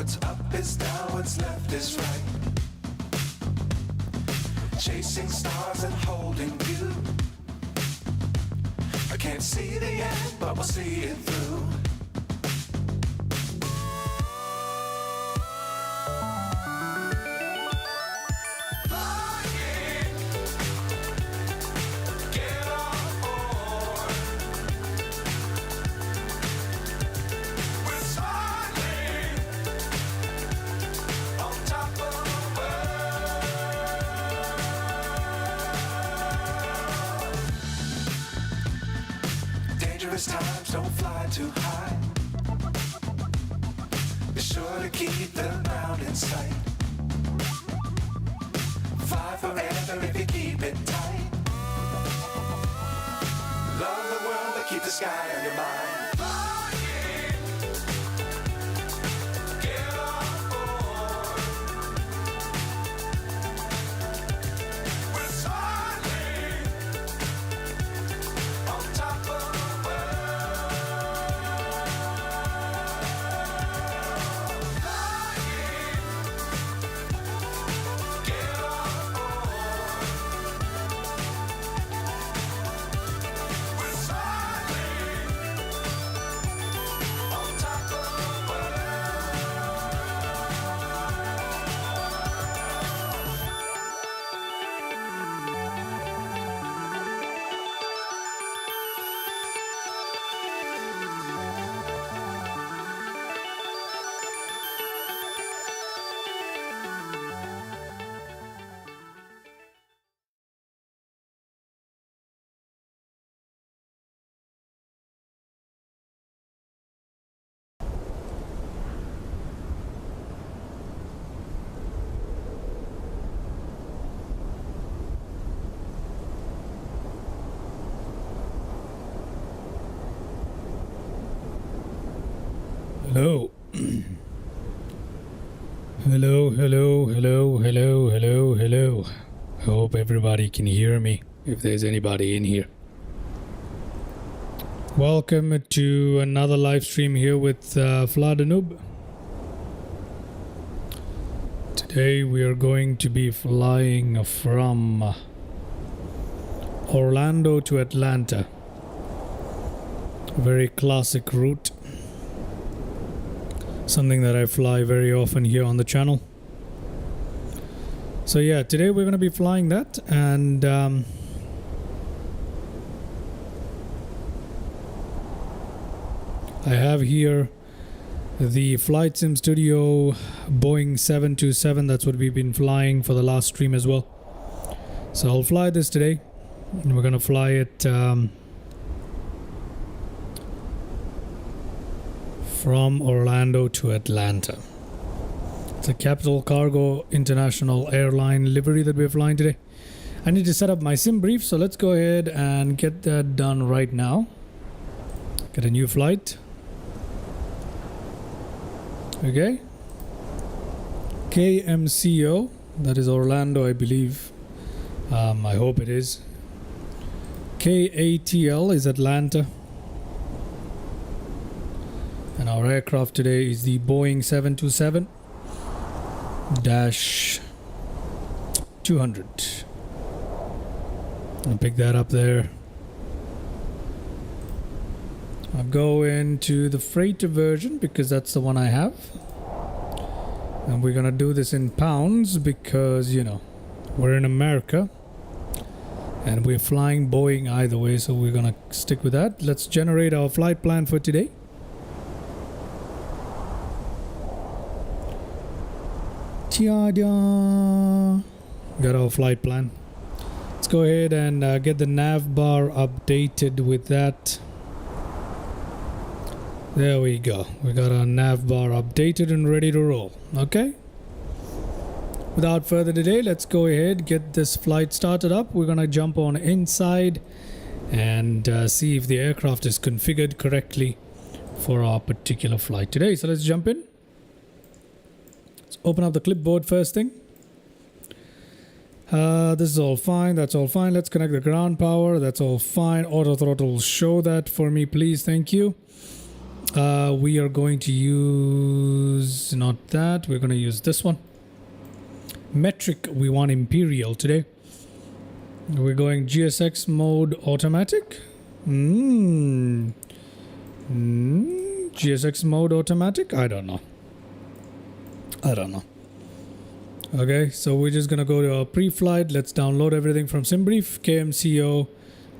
What's up is down, what's left is right. Chasing stars and holding you. I can't see the end, but we'll see it through. Times don't fly too high. Be sure to keep the ground in sight. Fly forever if you keep it tight. Love the world but keep the sky on your mind. Hello. Hello. I hope everybody can hear me, if there's anybody in here. Welcome to another live stream here with Vladanub. Today we are going to be flying from Orlando to Atlanta. A very classic route. Something that I fly very often here on the channel. So yeah, today we're going to be flying that, and I have here the FlightSim Studio Boeing 727. That's what we've been flying for the last stream as well. So I'll fly this today, and we're going to fly it from Orlando to Atlanta. It's a Capital Cargo International Airline livery that we're flying today. I need to set up my sim brief, so let's go ahead and get that done right now. Get a new flight. Okay. KMCO, that is Orlando, I believe. I hope it is. KATL is Atlanta. And our aircraft today is the Boeing 727-200. I'll pick that up there. I'll go into the freighter version because that's the one I have. And we're gonna do this in pounds because, you know, we're in America. And we're flying Boeing either way, so we're gonna stick with that. Let's generate our flight plan for today. Got our flight plan. Let's go ahead and get the nav bar updated with that. There we go. We got our nav bar updated and ready to roll. Okay. Without further delay, let's go ahead, get this flight started up. We're gonna jump on inside and see if the aircraft is configured correctly for our particular flight today. So let's jump in. Open up the clipboard first thing. This is all fine. That's all fine. Let's connect the ground power. That's all fine. Auto throttle will show that for me, please. Thank you. We are going to use not that. We're going to use this one. Metric. We want Imperial today. We're going GSX mode automatic. GSX mode automatic. I don't know. Okay, so we're just gonna go to our pre-flight. Let's download everything from SimBrief, KMCO,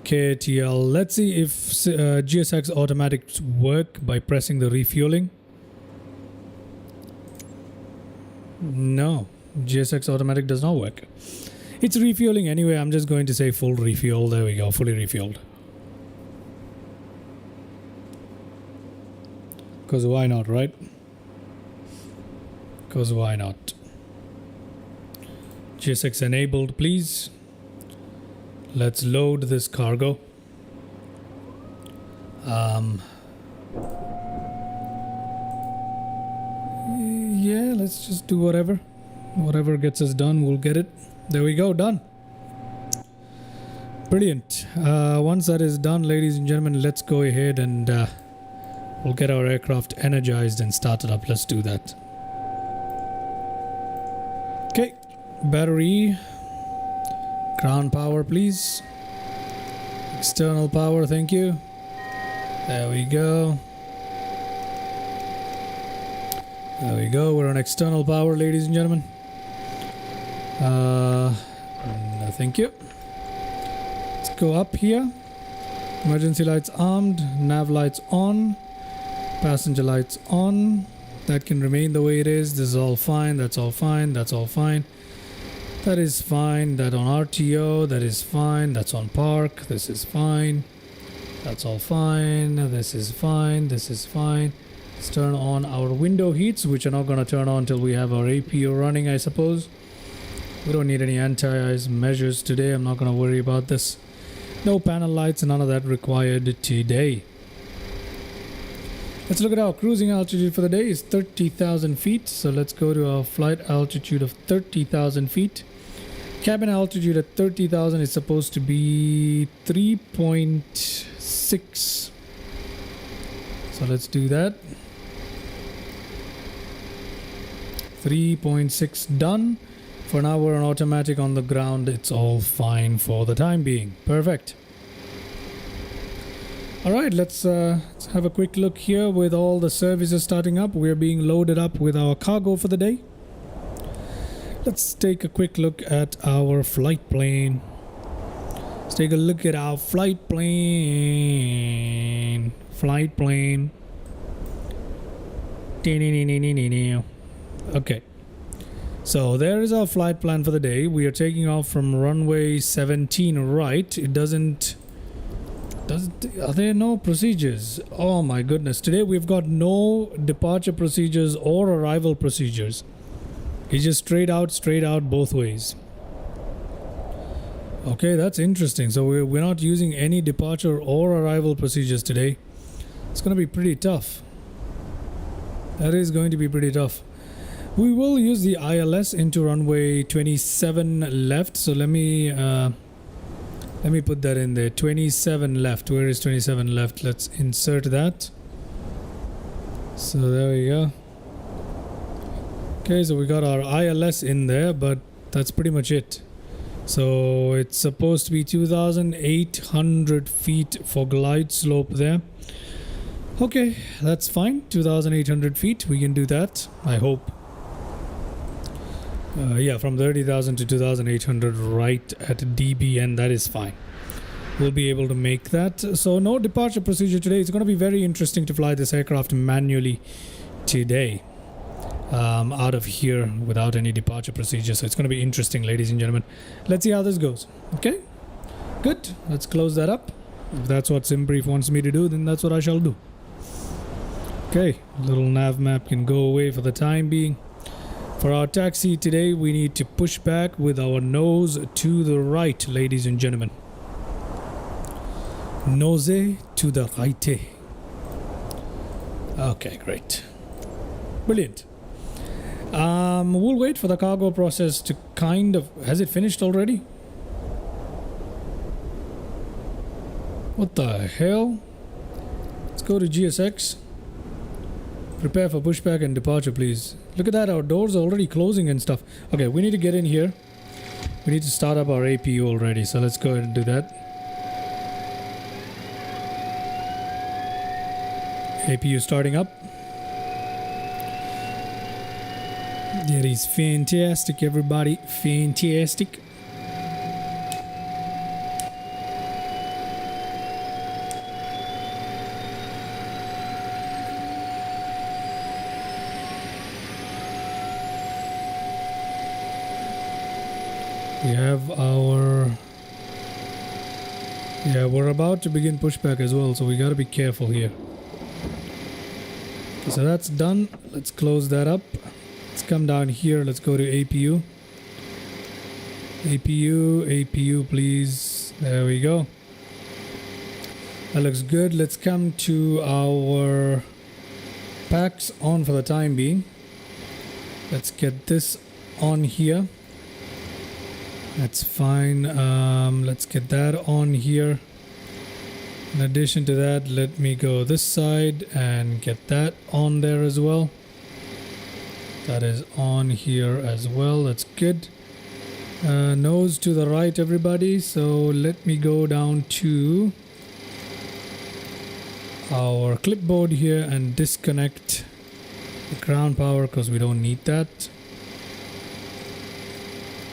KTL. Let's see if GSX automatics work by pressing the refueling. No, GSX automatic does not work. It's refueling anyway. I'm just going to say full refuel. There we go, fully refueled. Because why not, right? Because why not? GSX enabled, please. Let's load this cargo. Yeah, let's just do whatever. Whatever gets us done, we'll get it. There we go, done. Brilliant. Once that is done, ladies and gentlemen, let's go ahead and we'll get our aircraft energized and started up. Let's do that. Okay, battery, ground power, please. External power, thank you. There we go. There we go. We're on external power, ladies and gentlemen. No, thank you. Let's go up here. Emergency lights armed, nav lights on, passenger lights on. That can remain the way it is. This is all fine. That's all fine. That's all fine. That is fine. That on RTO. That is fine. That's on park. This is fine. That's all fine. This is fine. This is fine. Let's turn on our window heats, which are not going to turn on until we have our APO running, I suppose. We don't need any anti-ice measures today. I'm not going to worry about this. No panel lights, none of that required today. Let's look at our cruising altitude for the day. It's 30,000 feet. So let's go to our flight altitude of 30,000 feet. Cabin altitude at 30,000 is supposed to be 3.6. So let's do that. 3.6 done. For now we're on automatic on the ground. It's all fine for the time being. Perfect. Alright, let's have a quick look here with all the services starting up. We're being loaded up with our cargo for the day. Let's take a quick look at our flight plane. Let's take a look at our flight plane. Flight plane. Okay. So there is our flight plan for the day. We are taking off from runway 17 right. It doesn't... Are there no procedures? Oh my goodness. Today we've got no departure procedures or arrival procedures. It's just straight out both ways. Okay, that's interesting. So we're not using any departure or arrival procedures today. It's going to be pretty tough. That is going to be pretty tough. We will use the ILS into runway 27 left. So let me put that in there. 27 left. Where is 27 left? Let's insert that. So there we go. Okay, so we got our ILS in there, but that's pretty much it. So it's supposed to be 2,800 feet for glide slope there. Okay, that's fine. 2,800 feet. We can do that, I hope. Yeah, from 30,000 to 2,800 right at DBN, that is fine. We'll be able to make that. So no departure procedure today. It's going to be very interesting to fly this aircraft manually today. Out of here without any departure procedure. So it's going to be interesting, ladies and gentlemen. Let's see how this goes. Okay, good. Let's close that up. If that's what SimBrief wants me to do, then that's what I shall do. Okay, little nav map can go away for the time being. For our taxi today, we need to push back with our nose to the right, ladies and gentlemen. Nose to the right. Okay, great. Brilliant. We'll wait for the cargo process to kind of... Has it finished already? What the hell? Let's go to GSX. Prepare for pushback and departure, please. Look at that, our doors are already closing and stuff. Okay, we need to get in here. We need to start up our APU already, so let's go ahead and do that. APU starting up. That is fantastic, everybody. Fantastic. We have our... Yeah, we're about to begin pushback as well, so we gotta be careful here. Okay, so that's done. Let's close that up. Let's come down here. Let's go to APU. APU, please. There we go. That looks good. Let's come to our packs on for the time being. Let's get this on here. That's fine. Let's get that on here. In addition to that, let me go this side and get that on there as well. That is on here as well. That's good. Nose to the right, everybody. So let me go down to our clipboard here and disconnect the ground power because we don't need that.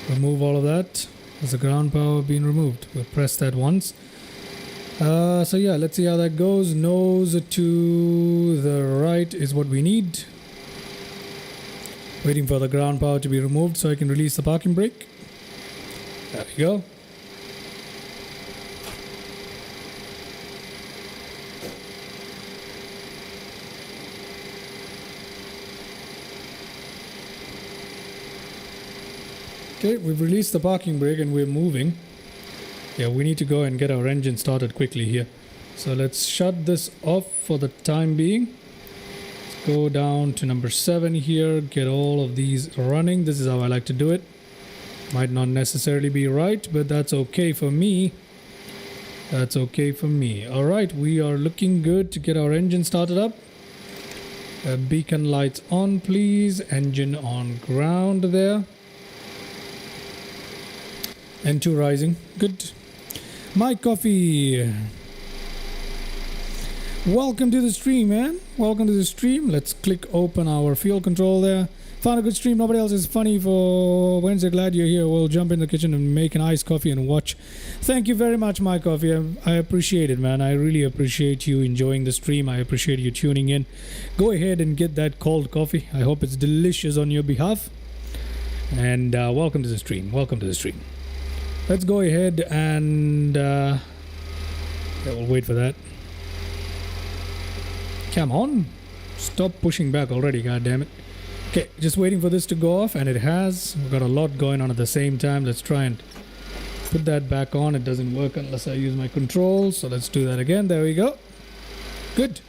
Remove all of that. Has the ground power been removed? We'll press that once. So yeah, let's see how that goes. Nose to the right is what we need. Waiting for the ground power to be removed so I can release the parking brake. There we go. Okay, we've released the parking brake and we're moving. Yeah, we need to go and get our engine started quickly here. So let's shut this off for the time being. Let's go down to number 7 here, get all of these running. This is how I like to do it. Might not necessarily be right, but that's okay for me. That's okay for me. All right, we are looking good to get our engine started up. Beacon lights on, please. Engine on ground there. N2 rising. Good. My coffee. Welcome to the stream, man. Welcome to the stream. Let's click open our fuel control there. Found a good stream. Nobody else is funny for Wednesday. Glad you're here. We'll jump in the kitchen and make an iced coffee and watch. Thank you very much, My Coffee. I appreciate it, man. I really appreciate you enjoying the stream. I appreciate you tuning in. Go ahead and get that cold coffee. I hope it's delicious on your behalf. And welcome to the stream. Welcome to the stream. Let's go ahead and yeah, we'll wait for that. Come on. Stop pushing back already, goddammit. Okay, just waiting for this to go off, and it has. We've got a lot going on at the same time. Let's try and put that back on. It doesn't work unless I use my controls. So let's do that again. There we go. Good.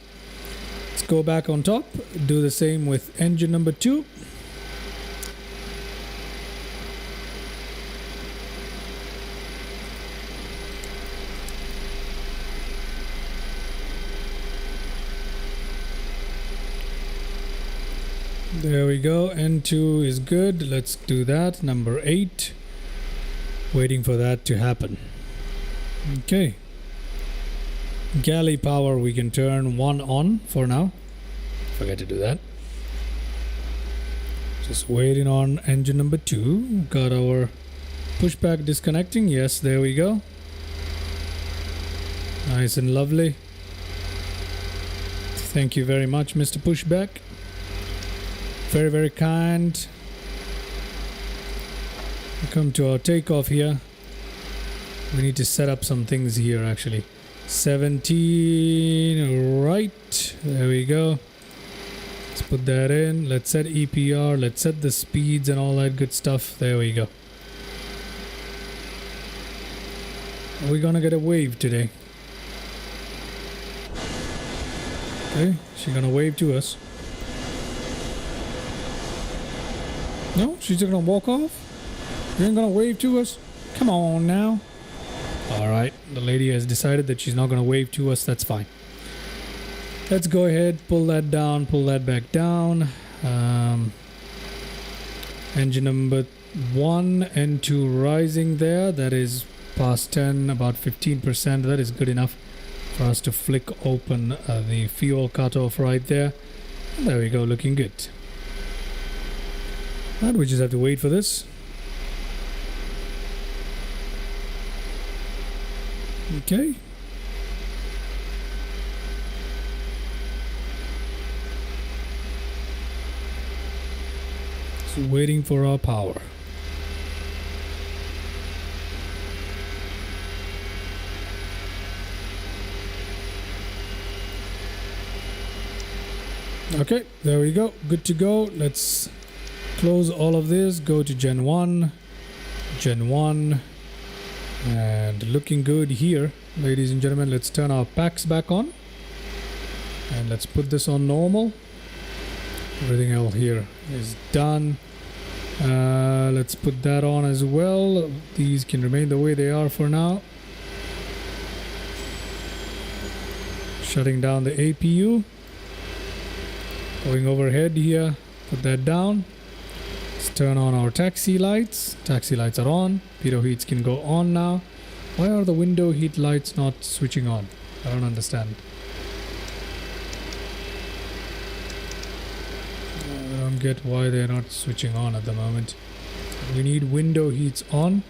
Let's go back on top. Do the same with engine number 2. There we go. N2 is good. Let's do that. Number 8. Waiting for that to happen. Okay. Galley power we can turn 1 on for now. Forget to do that. Just waiting on engine number 2. Got our pushback disconnecting. Yes, there we go. Nice and lovely. Thank you very much, Mr. Pushback. Very, very kind. We come to our takeoff here. We need to set up some things here actually. 17 right. There we go. Let's put that in. Let's set EPR. Let's set the speeds and all that good stuff. There we go. Are we gonna get a wave today? Okay, she's gonna wave to us. No, she's just gonna walk off? You ain't gonna wave to us? Come on now. Alright, the lady has decided that she's not gonna wave to us, that's fine. Let's go ahead, pull that down, pull that back down. Engine number 1 and 2 rising there. That is past 10, about 15%. That is good enough for us to flick open the fuel cutoff right there. And there we go, looking good. And we just have to wait for this. Okay. So waiting for our power. Okay, there we go. Good to go. Let's close all of this. Go to Gen 1. Gen 1. And looking good here. Ladies and gentlemen, let's turn our packs back on. And let's put this on normal. Everything else here is done. Let's put that on as well. These can remain the way they are for now. Shutting down the APU. Going overhead here, put that down. Let's turn on our taxi lights. Taxi lights are on. Pitot heats can go on now. Why are the window heat lights not switching on? I don't understand. I don't get why they're not switching on at the moment. We need window heats on.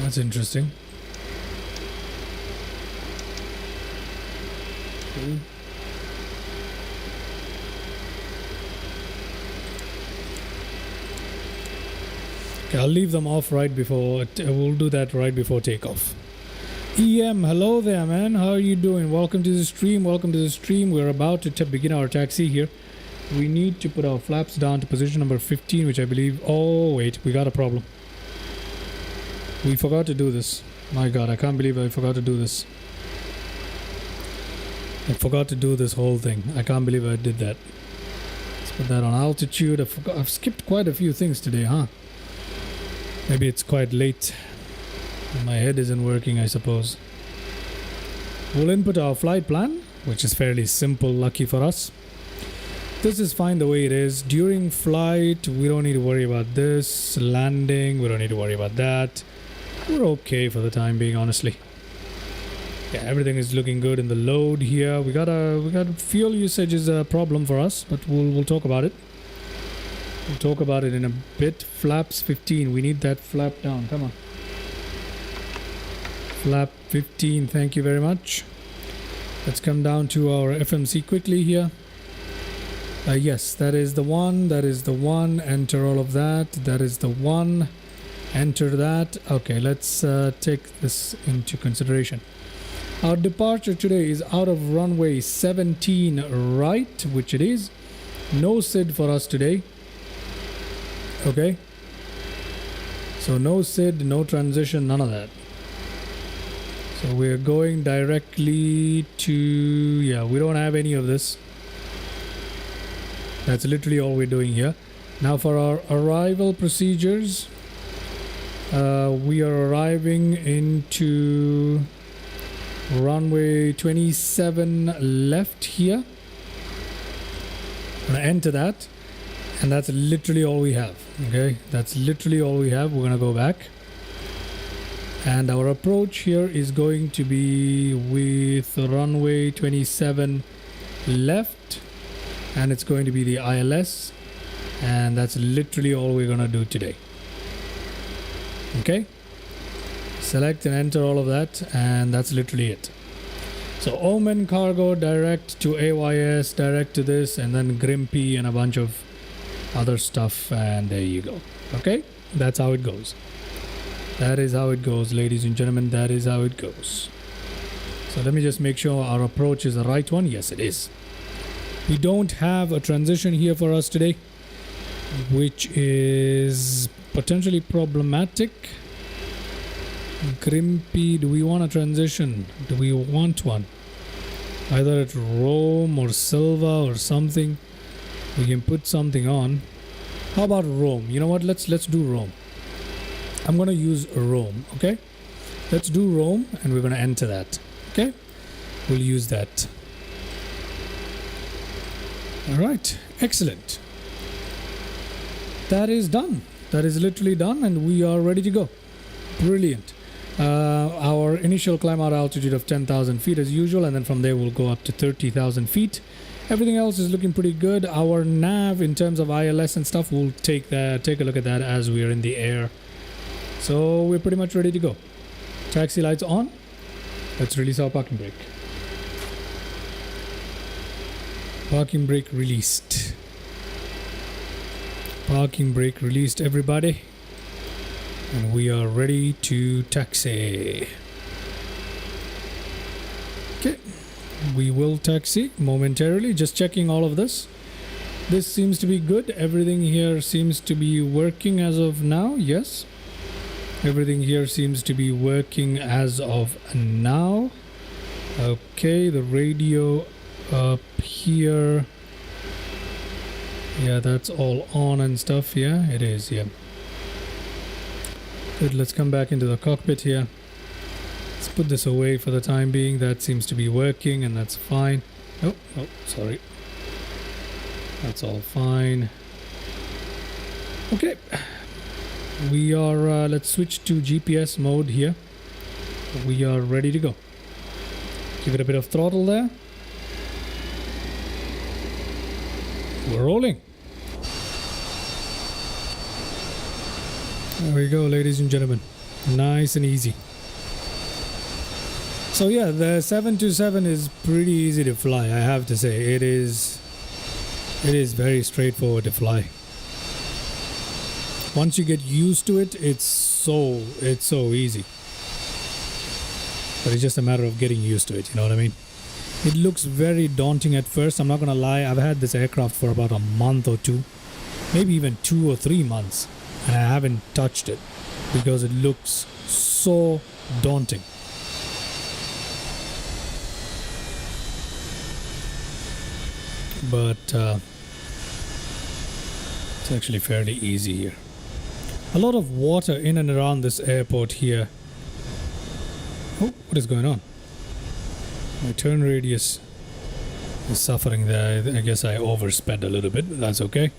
That's interesting. Okay. Okay, I'll leave them off right before, we'll do that right before takeoff. EM, hello there, man. How are you doing? Welcome to the stream. Welcome to the stream. We're about to begin our taxi here. We need to put our flaps down to position number 15, which I believe... Oh, wait. We got a problem. We forgot to do this. My God, I can't believe I forgot to do this. I forgot to do this whole thing. I can't believe I did that. Let's put that on altitude. I've skipped quite a few things today, huh? Maybe it's quite late. My head isn't working, I suppose. We'll input our flight plan, which is fairly simple, lucky for us. This is fine the way it is. During flight, we don't need to worry about this. Landing, we don't need to worry about that. We're okay for the time being, honestly. Yeah, everything is looking good in the load here. We got fuel usage is a problem for us, but we'll talk about it. We'll talk about it in a bit. Flaps 15. We need that flap down. Come on. Flap 15. Thank you very much. Let's come down to our FMC quickly here. Yes, that is the one. That is the one. Enter all of that. That is the one. Enter that. Okay, let's take this into consideration. Our departure today is out of runway 17 right, which it is. No SID for us today. Okay. So no SID, no transition, none of that. So we're going directly to... Yeah, we don't have any of this. That's literally all we're doing here. Now for our arrival procedures... we are arriving into runway 27 left here. I'm gonna enter that, and that's literally all we have. Okay, that's literally all we have. We're gonna go back, and our approach here is going to be with runway 27 left, and it's going to be the ILS, and that's literally all we're gonna do today. Okay, select and enter all of that, and that's literally it. So Omen Cargo direct to AYS, direct to this, and then Grimpy and a bunch of other stuff, and there you go. Okay, that's how it goes. That is how it goes, ladies and gentlemen. That is how it goes. So let me just make sure our approach is the right one. Yes, it is. We don't have a transition here for us today, which is potentially problematic. Grimpy, do we want a transition? Do we want one? Either at Rome or Silva or something. We can put something on. How about Rome? You know what? Let's do Rome. I'm going to use Rome. Okay, let's do Rome, and we're going to enter that. Okay, we'll use that. All right, excellent. That is done. That is literally done, and we are ready to go. Brilliant. Our initial climb out altitude of 10,000 feet as usual, and then from there we'll go up to 30,000 feet. Everything else is looking pretty good. Our nav in terms of ILS and stuff, we'll take a look at that as we're in the air. So we're pretty much ready to go. Taxi lights on. Let's release our parking brake. Parking brake released. Parking brake released, everybody. And we are ready to taxi. Okay. We will taxi momentarily. Just checking all of this. This seems to be good. Everything here seems to be working as of now. Yes. Everything here seems to be working as of now. Okay. The radio up here. Yeah, that's all on and stuff. Yeah, it is. Yeah. Good. Let's come back into the cockpit here. Let's put this away for the time being. That seems to be working, and that's fine. Oh, sorry. That's all fine. Okay. We are, let's switch to GPS mode here. We are ready to go. Give it a bit of throttle there. We're rolling. There we go, ladies and gentlemen. Nice and easy. So yeah, the 727 is pretty easy to fly, I have to say. It is very straightforward to fly. Once you get used to it, it's so easy. But it's just a matter of getting used to it, you know what I mean? It looks very daunting at first, I'm not gonna lie. I've had this aircraft for about a month or two, maybe even 2 or 3 months, and I haven't touched it because it looks so daunting. But it's actually fairly easy here. A lot of water in and around this airport here. Oh, what is going on? My turn radius is suffering there. I guess I oversped a little bit, but that's okay.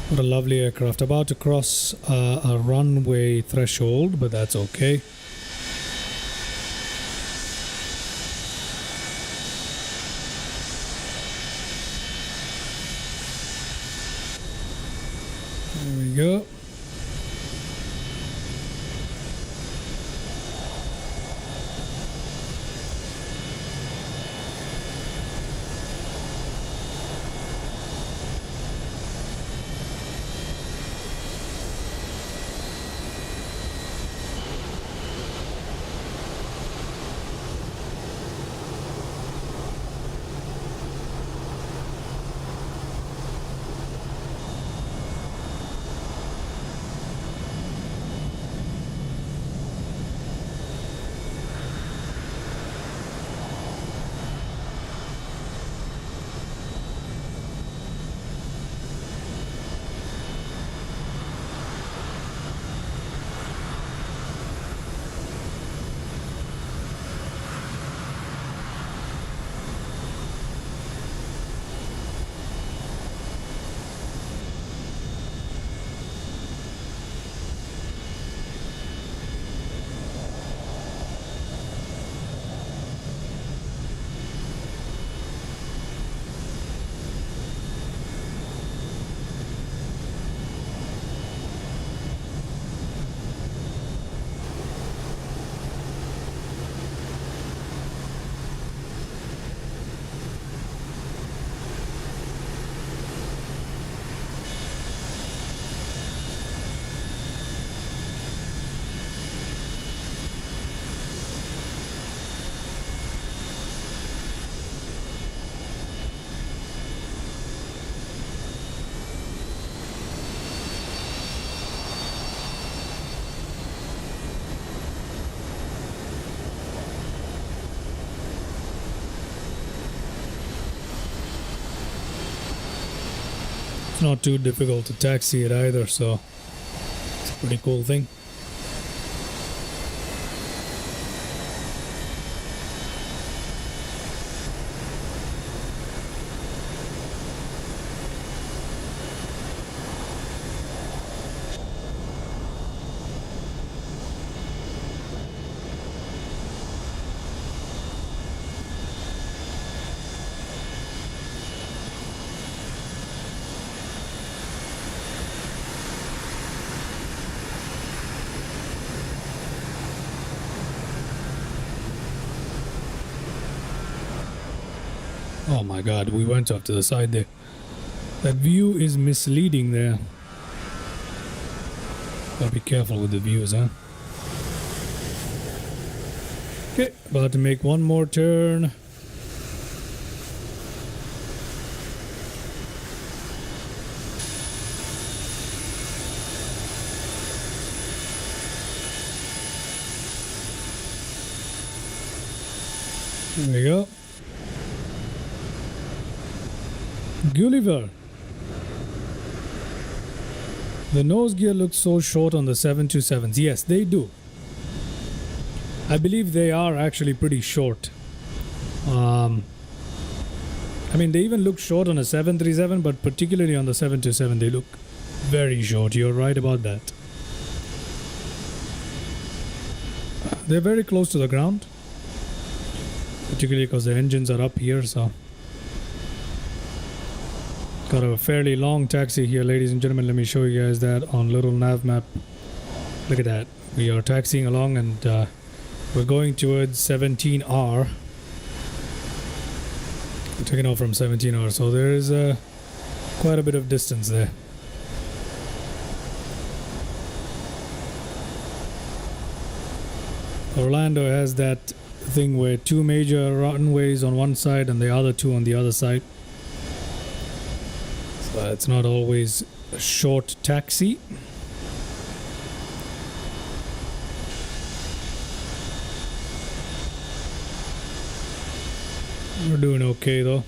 What a lovely aircraft. About to cross a runway threshold, but that's okay. There we go. It's not too difficult to taxi it either, so it's a pretty cool thing. Oh my god, we went off to the side there. That view is misleading there. Gotta be careful with the views, huh? Okay, about to make one more turn. There we go. Gulliver. The nose gear looks so short on the 727s. Yes, they do. I believe they are actually pretty short. I mean, they even look short on a 737, but particularly on the 727, they look very short. You're right about that. They're very close to the ground, particularly because the engines are up here, so got a fairly long taxi here, ladies and gentlemen. Let me show you guys that on little nav map. Look at that. We are taxiing along, and we're going towards 17R. We're taking off from 17R, so there is quite a bit of distance there. Orlando has that thing where two major runways on one side and the other two on the other side. So it's not always a short taxi. We're doing okay though.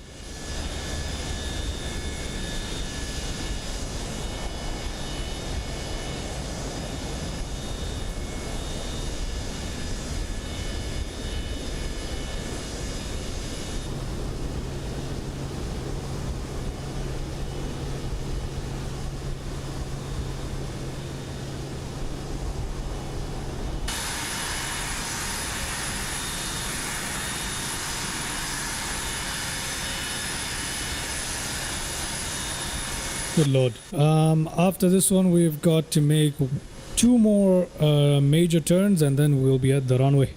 Good lord. After this one, we've got to make two more major turns, and then we'll be at the runway.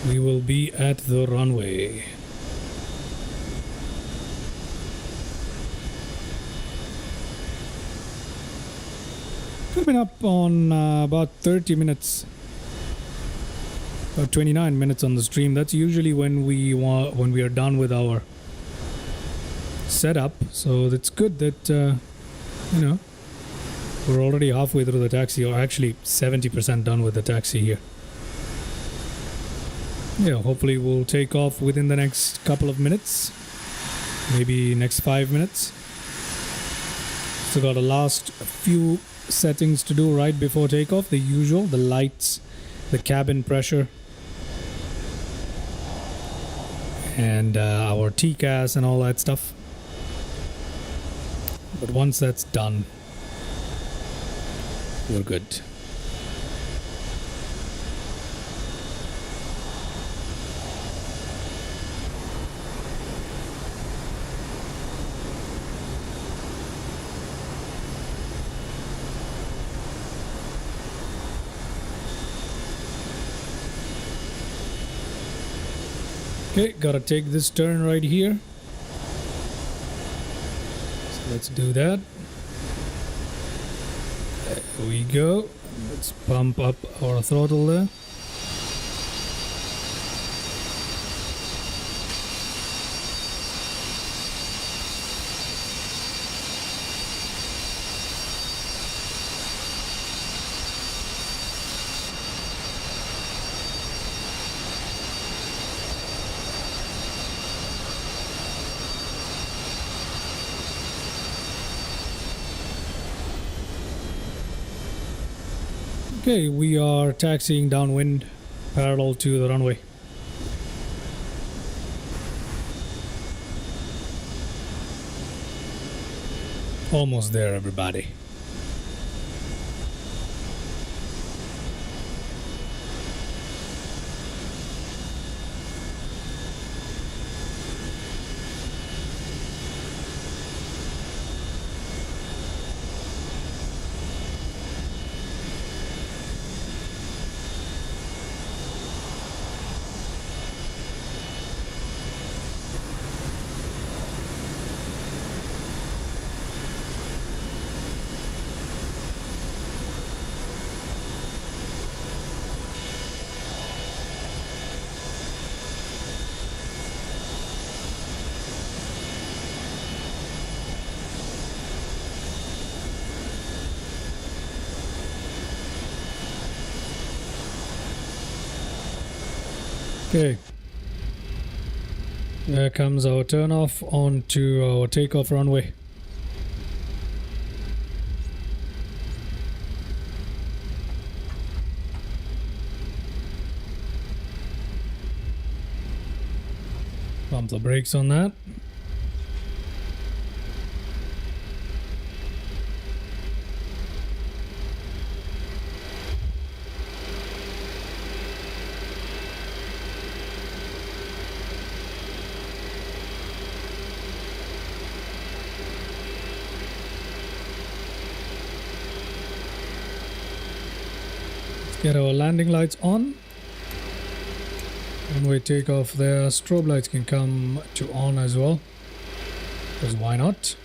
We will be at the runway. Coming up on about 30 minutes. About 29 minutes on the stream. That's usually when we are done with our setup, so it's good that you know, we're already halfway through the taxi, or actually 70% done with the taxi here. Yeah, hopefully we'll take off within the next couple of minutes, maybe next 5 minutes. Still got a last few settings to do right before takeoff. The usual, the lights, the cabin pressure, and our TCAS and all that stuff. But once that's done, we're good. Okay, gotta take this turn right here. Let's do that. There we go. Let's pump up our throttle there. Okay, we are taxiing downwind parallel to the runway. Almost there, everybody. Okay, there comes our turnoff onto our takeoff runway. Pump the brakes on that. Get our landing lights on. When we take off there, strobe lights can come to on as well, because why not?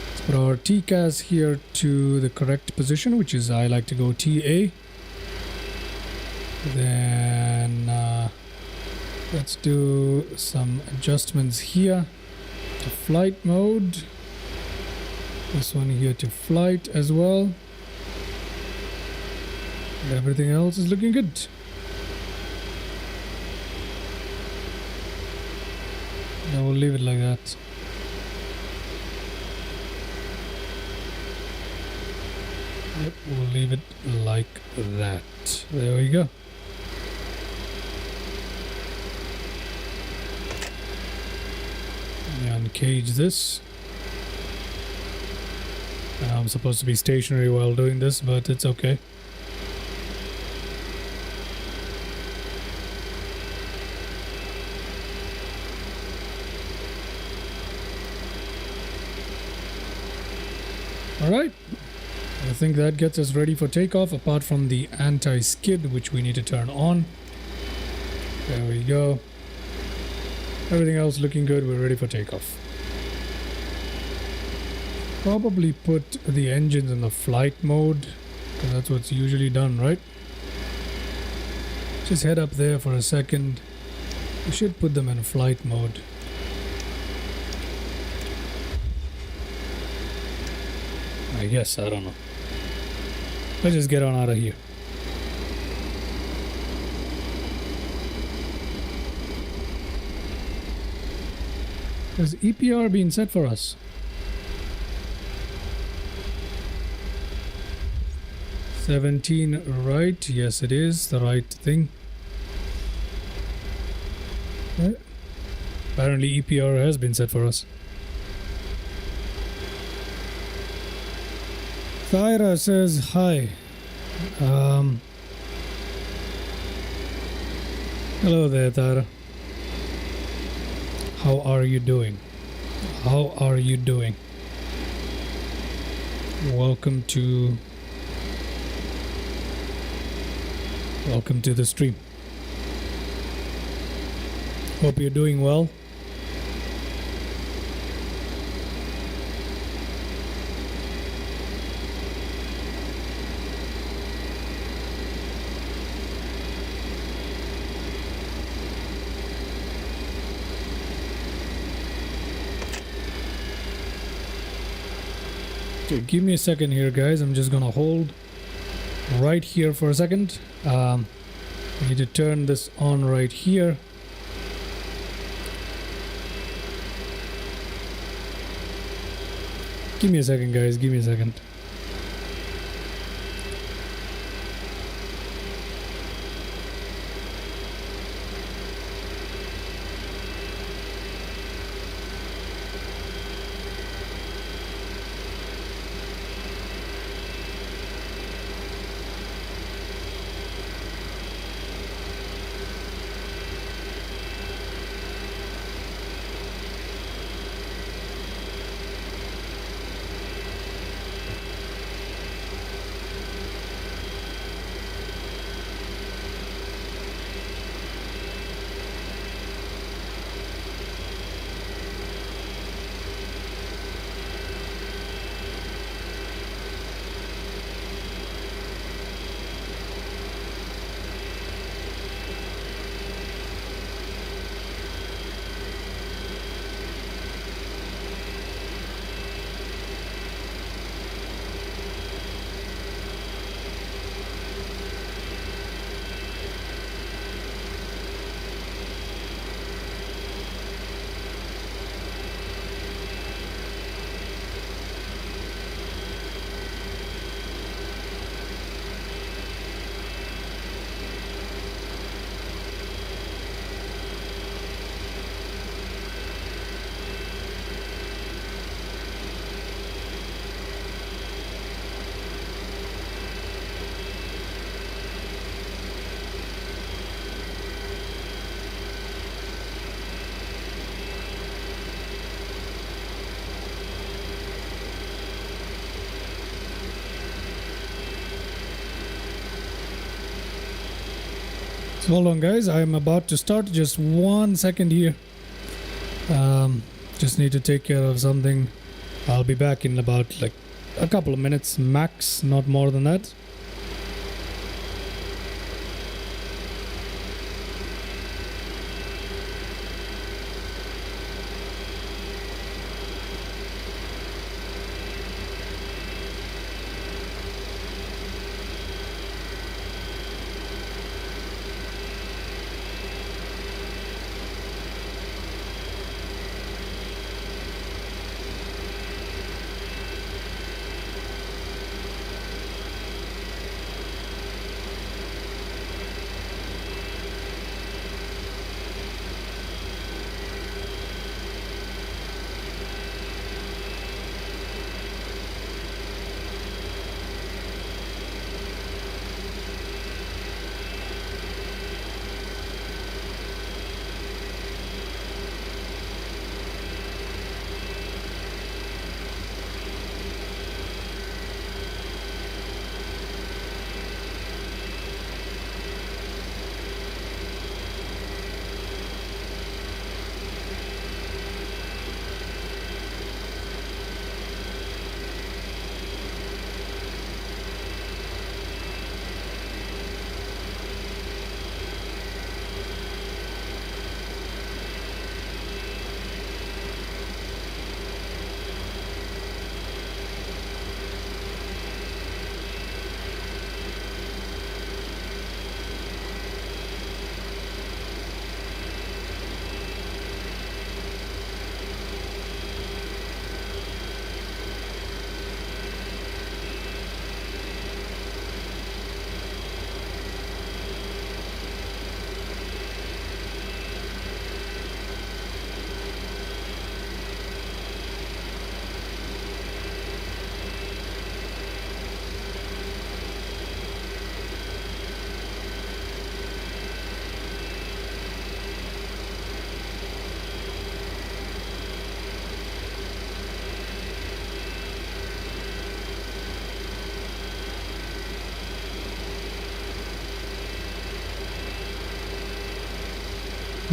Let's put our TCAS here to the correct position, which is I like to go TA. Then let's do some adjustments here to flight mode. This one here to flight as well. Everything else is looking good. Now we'll leave it like that. Yep, we'll leave it like that. There we go. Let me uncage this. I'm supposed to be stationary while doing this, but it's okay. Alright, I think that gets us ready for takeoff, apart from the anti-skid, which we need to turn on. There we go. Everything else looking good, we're ready for takeoff. Probably put the engines in the flight mode, because that's what's usually done, right? Just head up there for a second. We should put them in flight mode. I guess, I don't know. Let's just get on out of here. Has EPR been set for us? $17, right? Yes, it is the right thing. Apparently EPR has been set for us. Thyra says hi. Hello there, Thyra. How are you doing? How are you doing? Welcome to the stream. Hope you're doing well. Okay, give me a second here, guys. I'm just gonna hold right here for a second. I need to turn this on right here. Give me a second, guys. Give me a second. Hold on, guys. I am about to start. Just 1 second here. Just need to take care of something. I'll be back in about like a couple of minutes max, not more than that.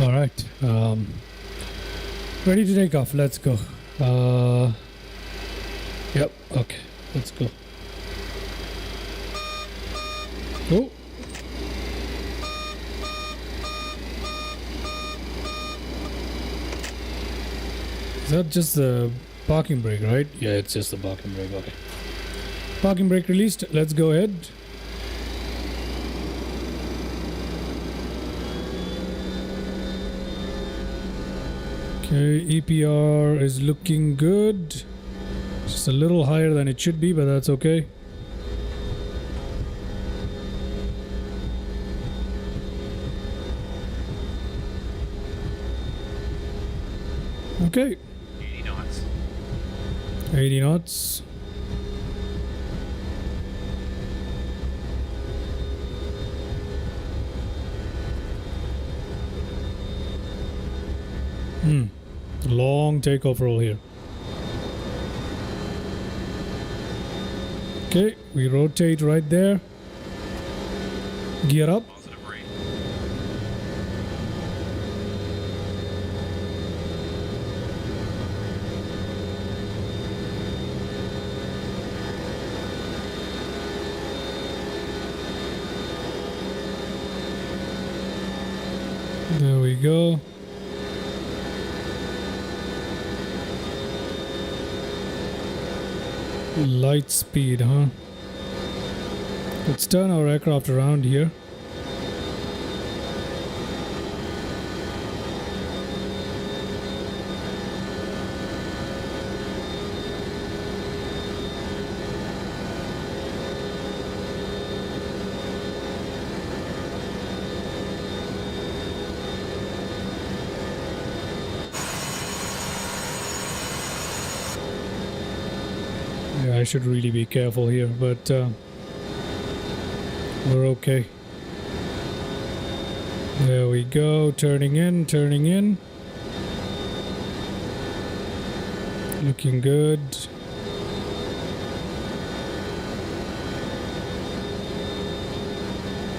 All right, ready to take off. Let's go. Yep. Okay, let's go. Oh. Is that just the parking brake, right? Yeah, it's just the parking brake. Okay. Parking brake released. Let's go ahead. Okay, EPR is looking good. Just a little higher than it should be, but that's okay. Okay. 80 knots. 80 knots. Long takeoff roll here. Okay, we rotate right there. Gear up. Positive rate. There we go. Light speed, huh? Let's turn our aircraft around here. Yeah, I should really be careful here, but we're okay. There we go, turning in, turning in. Looking good.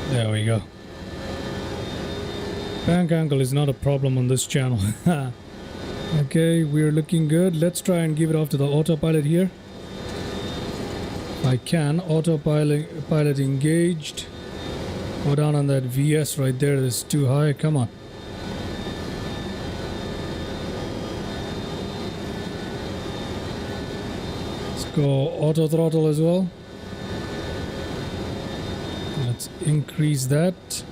There we go. Bank angle is not a problem on this channel. Okay, we're looking good. Let's try and give it off to the autopilot here. I can. Autopilot engaged. Go down on that VS right there. That's too high. Come on. Let's go auto throttle as well. Let's increase that.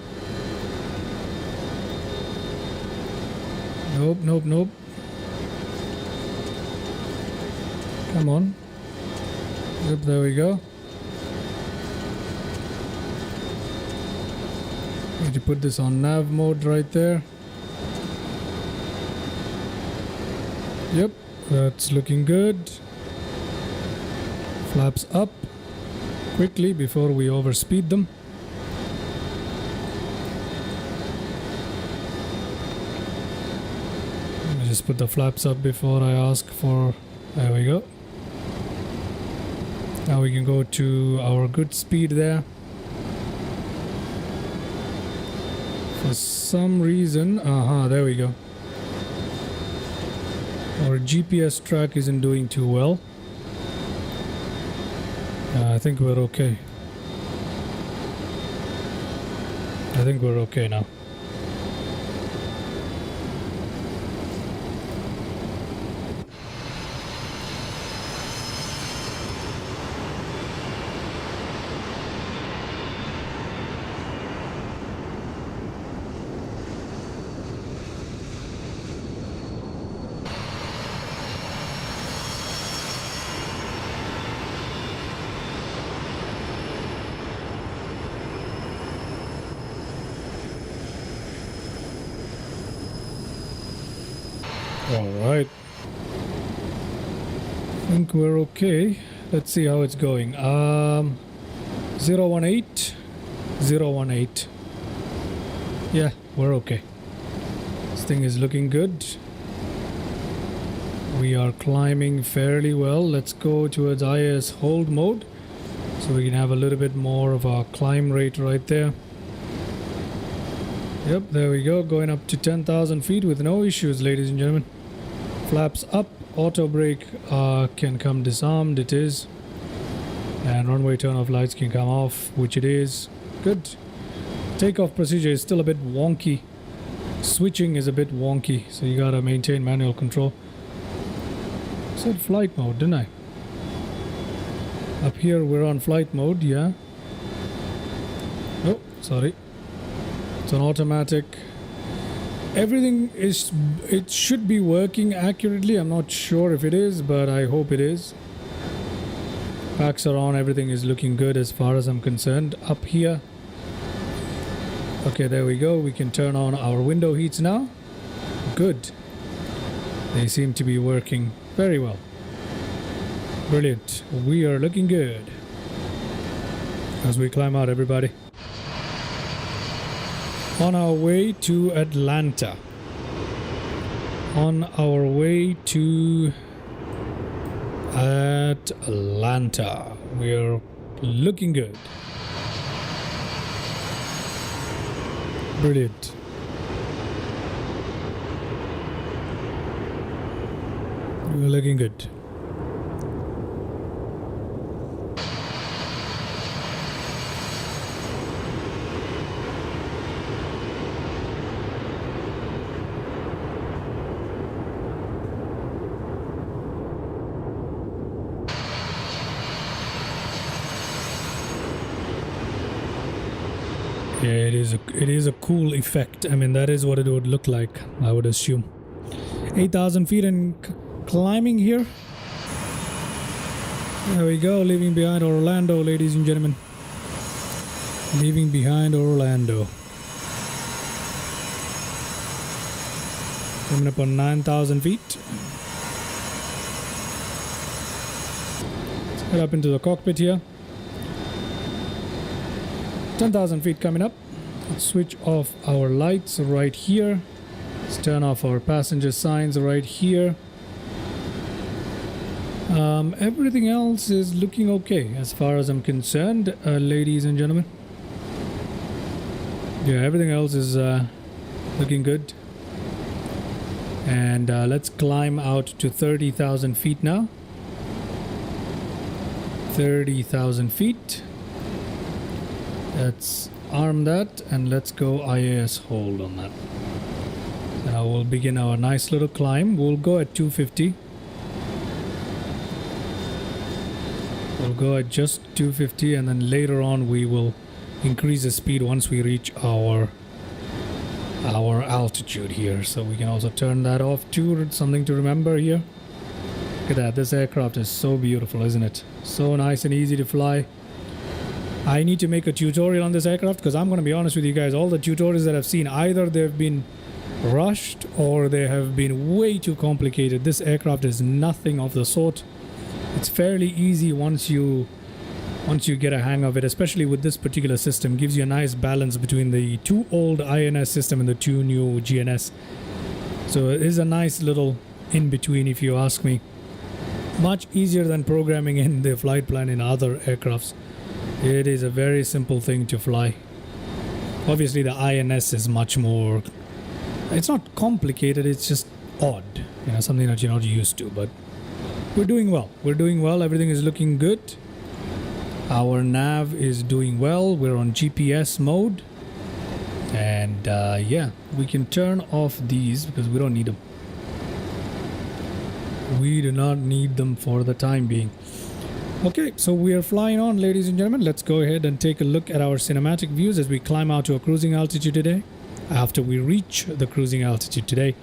Nope, nope, nope. Come on. Yep, there we go. Need to put this on nav mode right there. Yep, that's looking good. Flaps up quickly before we overspeed them. Let me just put the flaps up before I ask for... There we go. Now we can go to our good speed there. For some reason, there we go. Our GPS track isn't doing too well. I think we're okay. I think we're okay now. Alright. I think we're okay. Let's see how it's going. 018. 018. Yeah, we're okay. This thing is looking good. We are climbing fairly well. Let's go towards IS hold mode so we can have a little bit more of a climb rate right there. Yep, there we go. Going up to 10,000 feet with no issues, ladies and gentlemen. Flaps up. Auto brake can come disarmed. It is. And runway turn off lights can come off, which it is. Good. Takeoff procedure is still a bit wonky. Switching is a bit wonky, so you gotta maintain manual control. I said flight mode, didn't I? Up here we're on flight mode, yeah. Oh, sorry. It's an automatic. Everything is, it should be working accurately. I'm not sure if it is, but I hope it is. Packs are on, everything is looking good as far as I'm concerned. Up here. Okay, there we go. We can turn on our window heats now. Good. They seem to be working very well. Brilliant. We are looking good. As we climb out, everybody. On our way to Atlanta. On our way to Atlanta. We are looking good. Brilliant. We're looking good. Yeah, it is a cool effect. I mean, that is what it would look like, I would assume. 8,000 feet and climbing here. There we go, leaving behind Orlando, ladies and gentlemen. Leaving behind Orlando. Coming up on 9,000 feet. Let's head up into the cockpit here. 10,000 feet coming up. Let's switch off our lights right here. Let's turn off our passenger signs right here. Everything else is looking okay as far as I'm concerned, ladies and gentlemen. Yeah, everything else is Looking good. And let's climb out to 30,000 feet now. 30,000 feet. Let's arm that and let's go IAS hold on that. Now we'll begin our nice little climb. We'll go at 250. We'll go at just 250, and then later on we will increase the speed once we reach our altitude here. So we can also turn that off too. Something to remember here. Look at that. This aircraft is so beautiful, isn't it? So nice and easy to fly. I need to make a tutorial on this aircraft because I'm going to be honest with you guys. All the tutorials that I've seen, either they've been rushed or they have been way too complicated. This aircraft is nothing of the sort. It's fairly easy once you get a hang of it, especially with this particular system. Gives you a nice balance between the two old INS system and the two new GNS. So it is a nice little in between, if you ask me. Much easier than programming in the flight plan in other aircrafts. It is a very simple thing to fly. Obviously the INS is much more, it's not complicated, it's just odd, something that you're not used to. But we're doing well, everything is looking good. Our nav is doing well. We're on GPS mode. And yeah, we can turn off these because we don't need them. We do not need them for the time being. Okay, so we are flying on, ladies and gentlemen. Let's go ahead and take a look at our cinematic views as we climb out to a cruising altitude today. After we reach the cruising altitude today,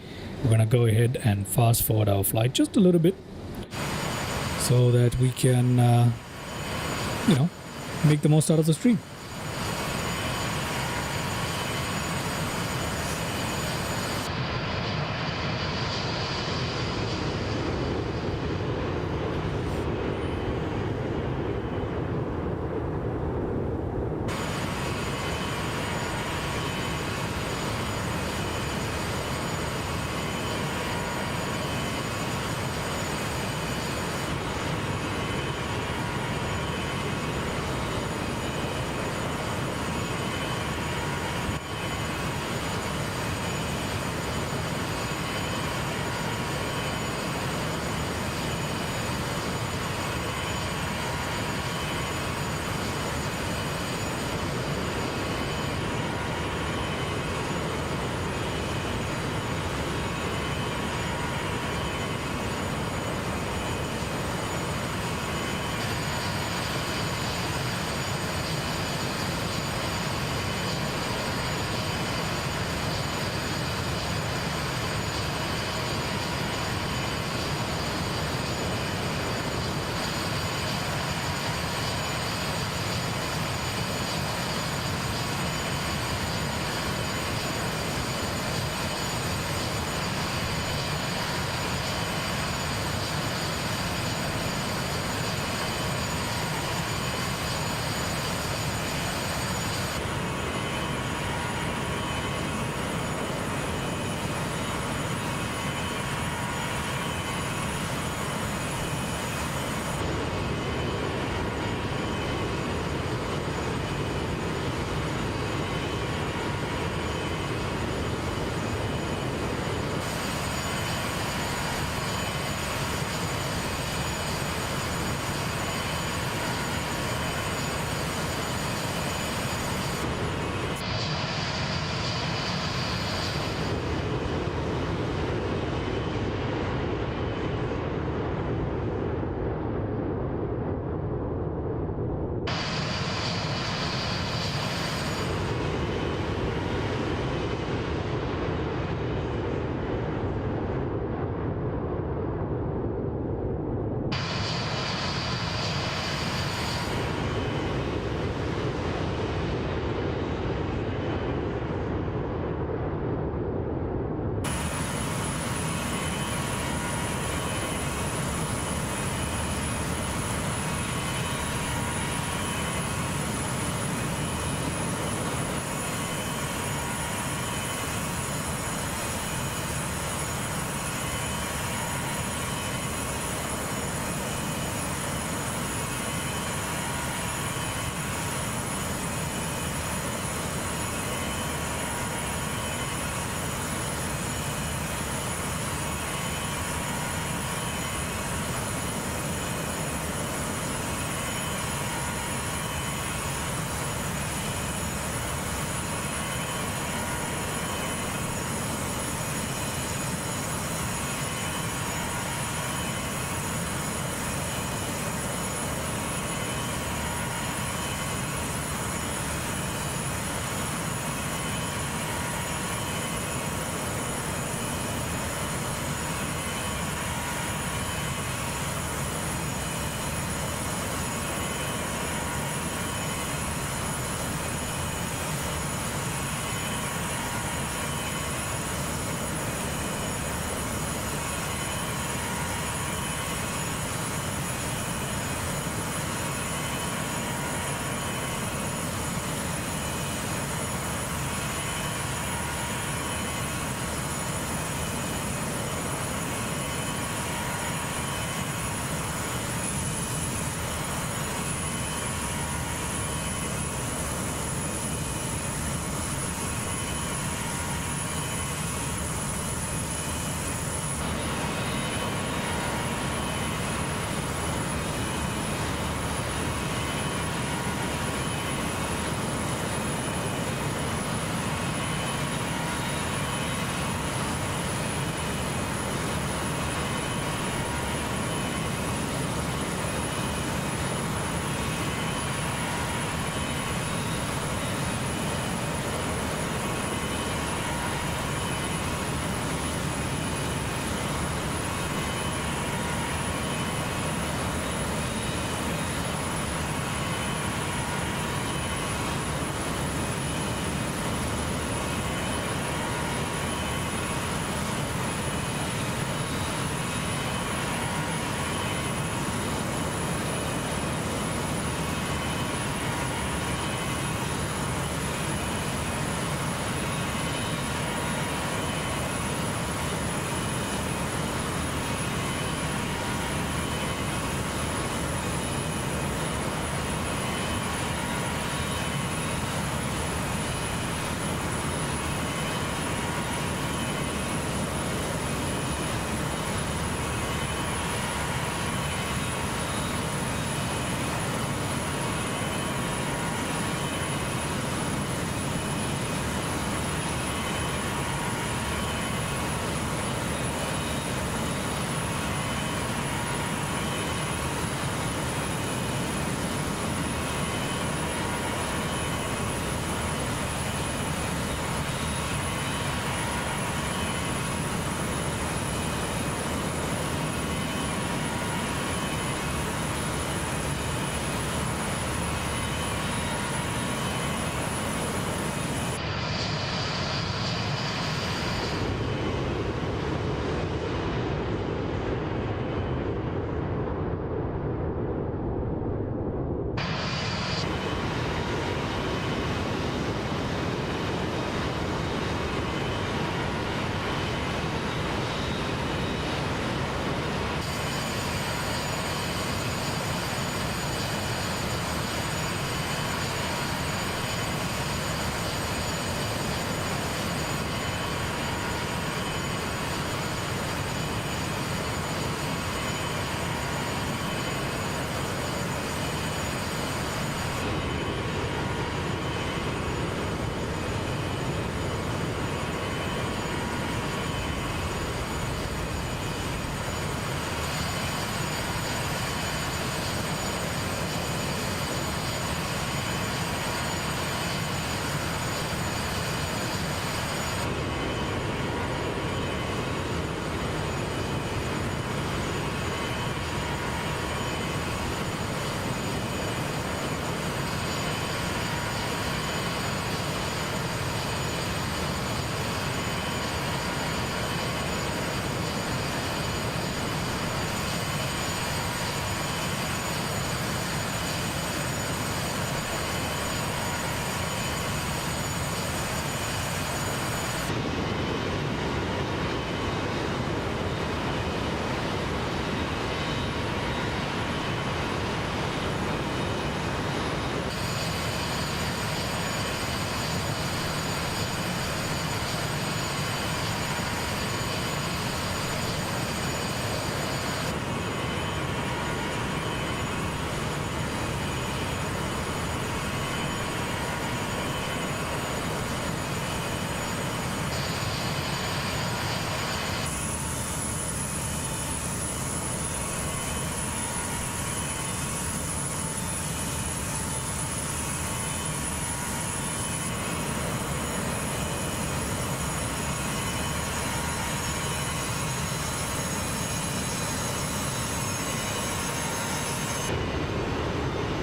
we're going to go ahead and fast forward our flight just a little bit so that we can make the most out of the stream.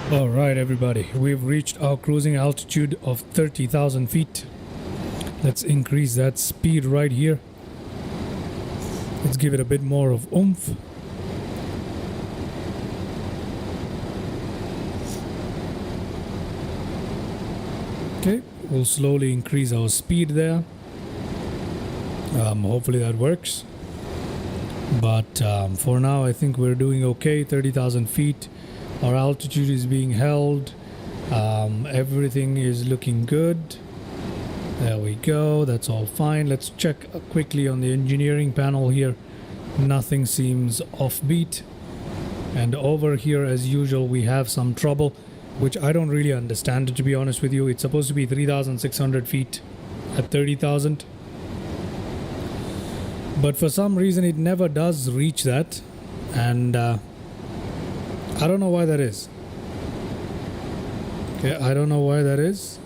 All right, everybody, we've reached our cruising altitude of 30,000 feet. Let's increase that speed right here. Let's give it a bit more of oomph. Okay, we'll slowly increase our speed there. Hopefully that works. But for now, I think we're doing okay. 30,000 feet. Our altitude is being held. Everything is looking good. There we go. That's all fine. Let's check quickly on the engineering panel here. Nothing seems offbeat. And over here, as usual, we have some trouble, which I don't really understand, to be honest with you. It's supposed to be 3,600 feet at 30,000. But for some reason, it never does reach that. And I don't know why that is. Okay, I don't know why that is.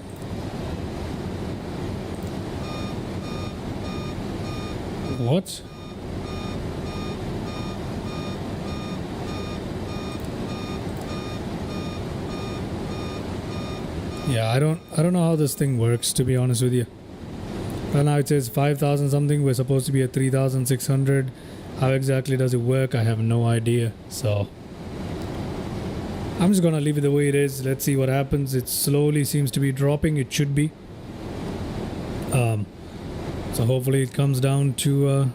What? Yeah, I don't know how this thing works, to be honest with you. Right now it says 5,000 something. We're supposed to be at 3,600. How exactly does it work? I have no idea. So I'm just gonna leave it the way it is. Let's see what happens. It slowly seems to be dropping. It should be. So hopefully it comes down to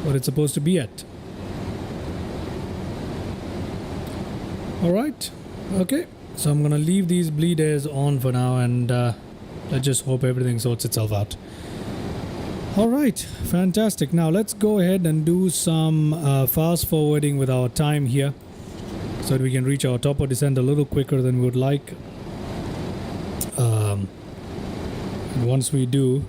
what it's supposed to be at. All right. Okay. So I'm gonna leave these bleed airs on for now, and let's just hope everything sorts itself out. All right, fantastic. Now let's go ahead and do some fast forwarding with our time here, so that we can reach our top of descent a little quicker than we would like. And once we do,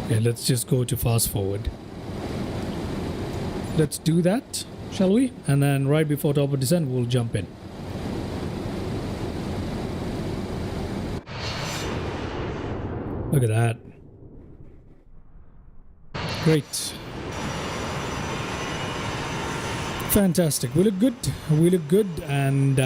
okay, let's just go to fast forward. Let's do that, shall we? And then right before top of descent, we'll jump in. Look at that. Great. Fantastic. We look good. We look good. And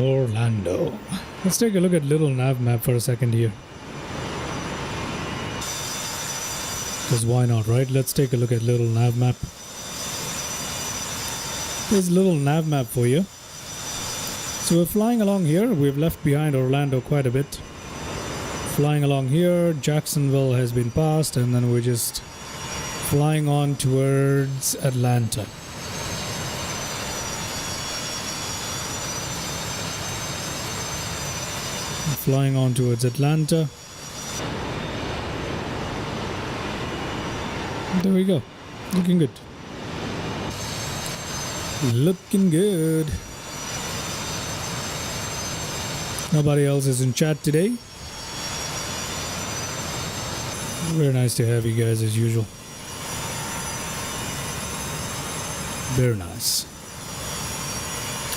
Orlando. Let's take a look at little nav map for a second here. Because why not, right? Let's take a look at little nav map. There's a little nav map for you. So we're flying along here. We've left behind Orlando quite a bit. Flying along here. Jacksonville has been passed, and then we're just flying on towards Atlanta. Flying on towards Atlanta. There we go. Looking good. Looking good. Nobody else is in chat today. Very nice to have you guys as usual. Very nice.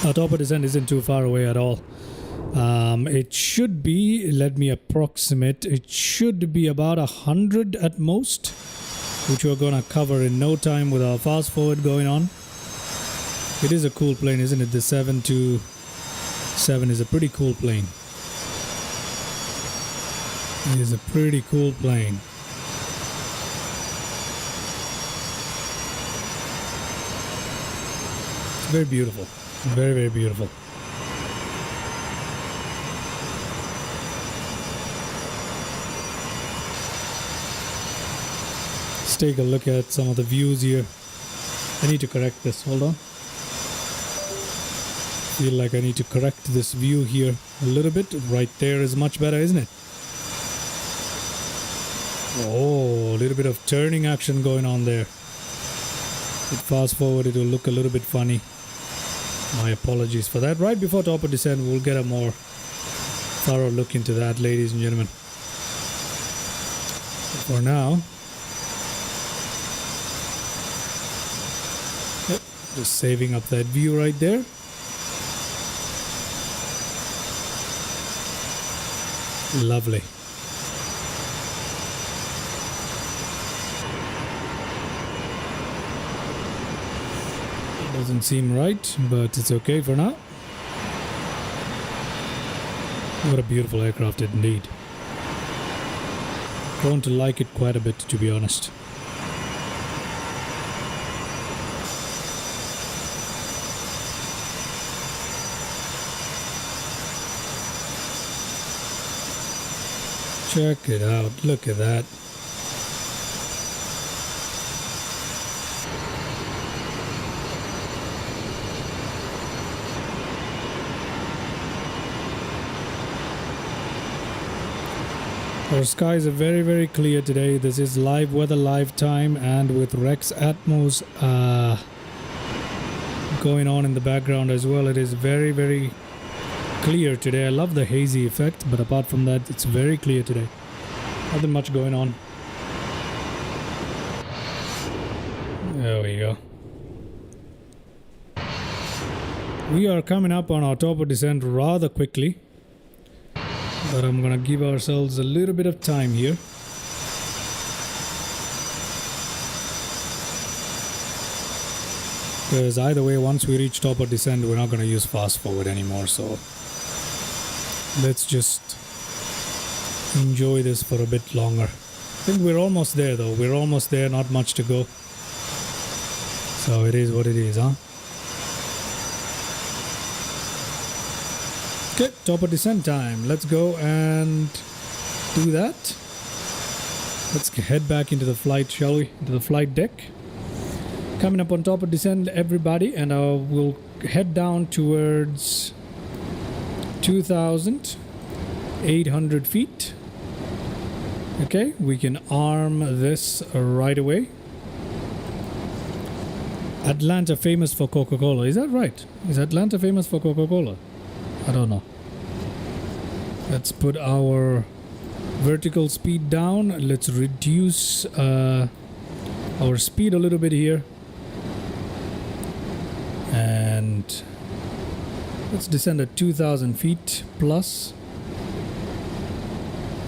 Our top of descent isn't too far away at all. It should be, let me approximate, it should be about 100 at most, which we're gonna cover in no time with our fast forward going on. It is a cool plane, isn't it? The 727 is a pretty cool plane. It is a pretty cool plane. It's very beautiful. Very, very beautiful. Let's take a look at some of the views here. I need to correct this. Hold on. Feel like I need to correct this view here a little bit. Right there is much better, isn't it? Oh, a little bit of turning action going on there. With fast forward, it will look a little bit funny. My apologies for that. Right before top of descent, we'll get a more thorough look into that, ladies and gentlemen. For now, yep, just saving up that view right there. Lovely. Doesn't seem right, but it's okay for now. What a beautiful aircraft indeed. Grown to like it quite a bit, to be honest. Check it out. Look at that. Our skies are very, very clear today. This is live weather, live time, and with Rex Atmos going on in the background as well. It is very, very clear today. I love the hazy effect, but apart from that, it's very clear today. Nothing much going on. There we go. We are coming up on our top of descent rather quickly, but I'm gonna give ourselves a little bit of time here. Because either way, once we reach top of descent, we're not gonna use fast forward anymore, so let's just enjoy this for a bit longer. I think we're almost there though. We're almost there, not much to go. So it is what it is, huh? Okay, top of descent time. Let's go and do that. Let's head back into the flight, shall we? Into the flight deck. Coming up on top of descent, everybody, and we'll head down towards 2,800 feet. Okay, we can arm this right away. Atlanta famous for Coca-Cola. Is that right? Is Atlanta famous for Coca-Cola? I don't know. Let's put our vertical speed down. Let's reduce our speed a little bit here. And let's descend at 2,000 feet plus.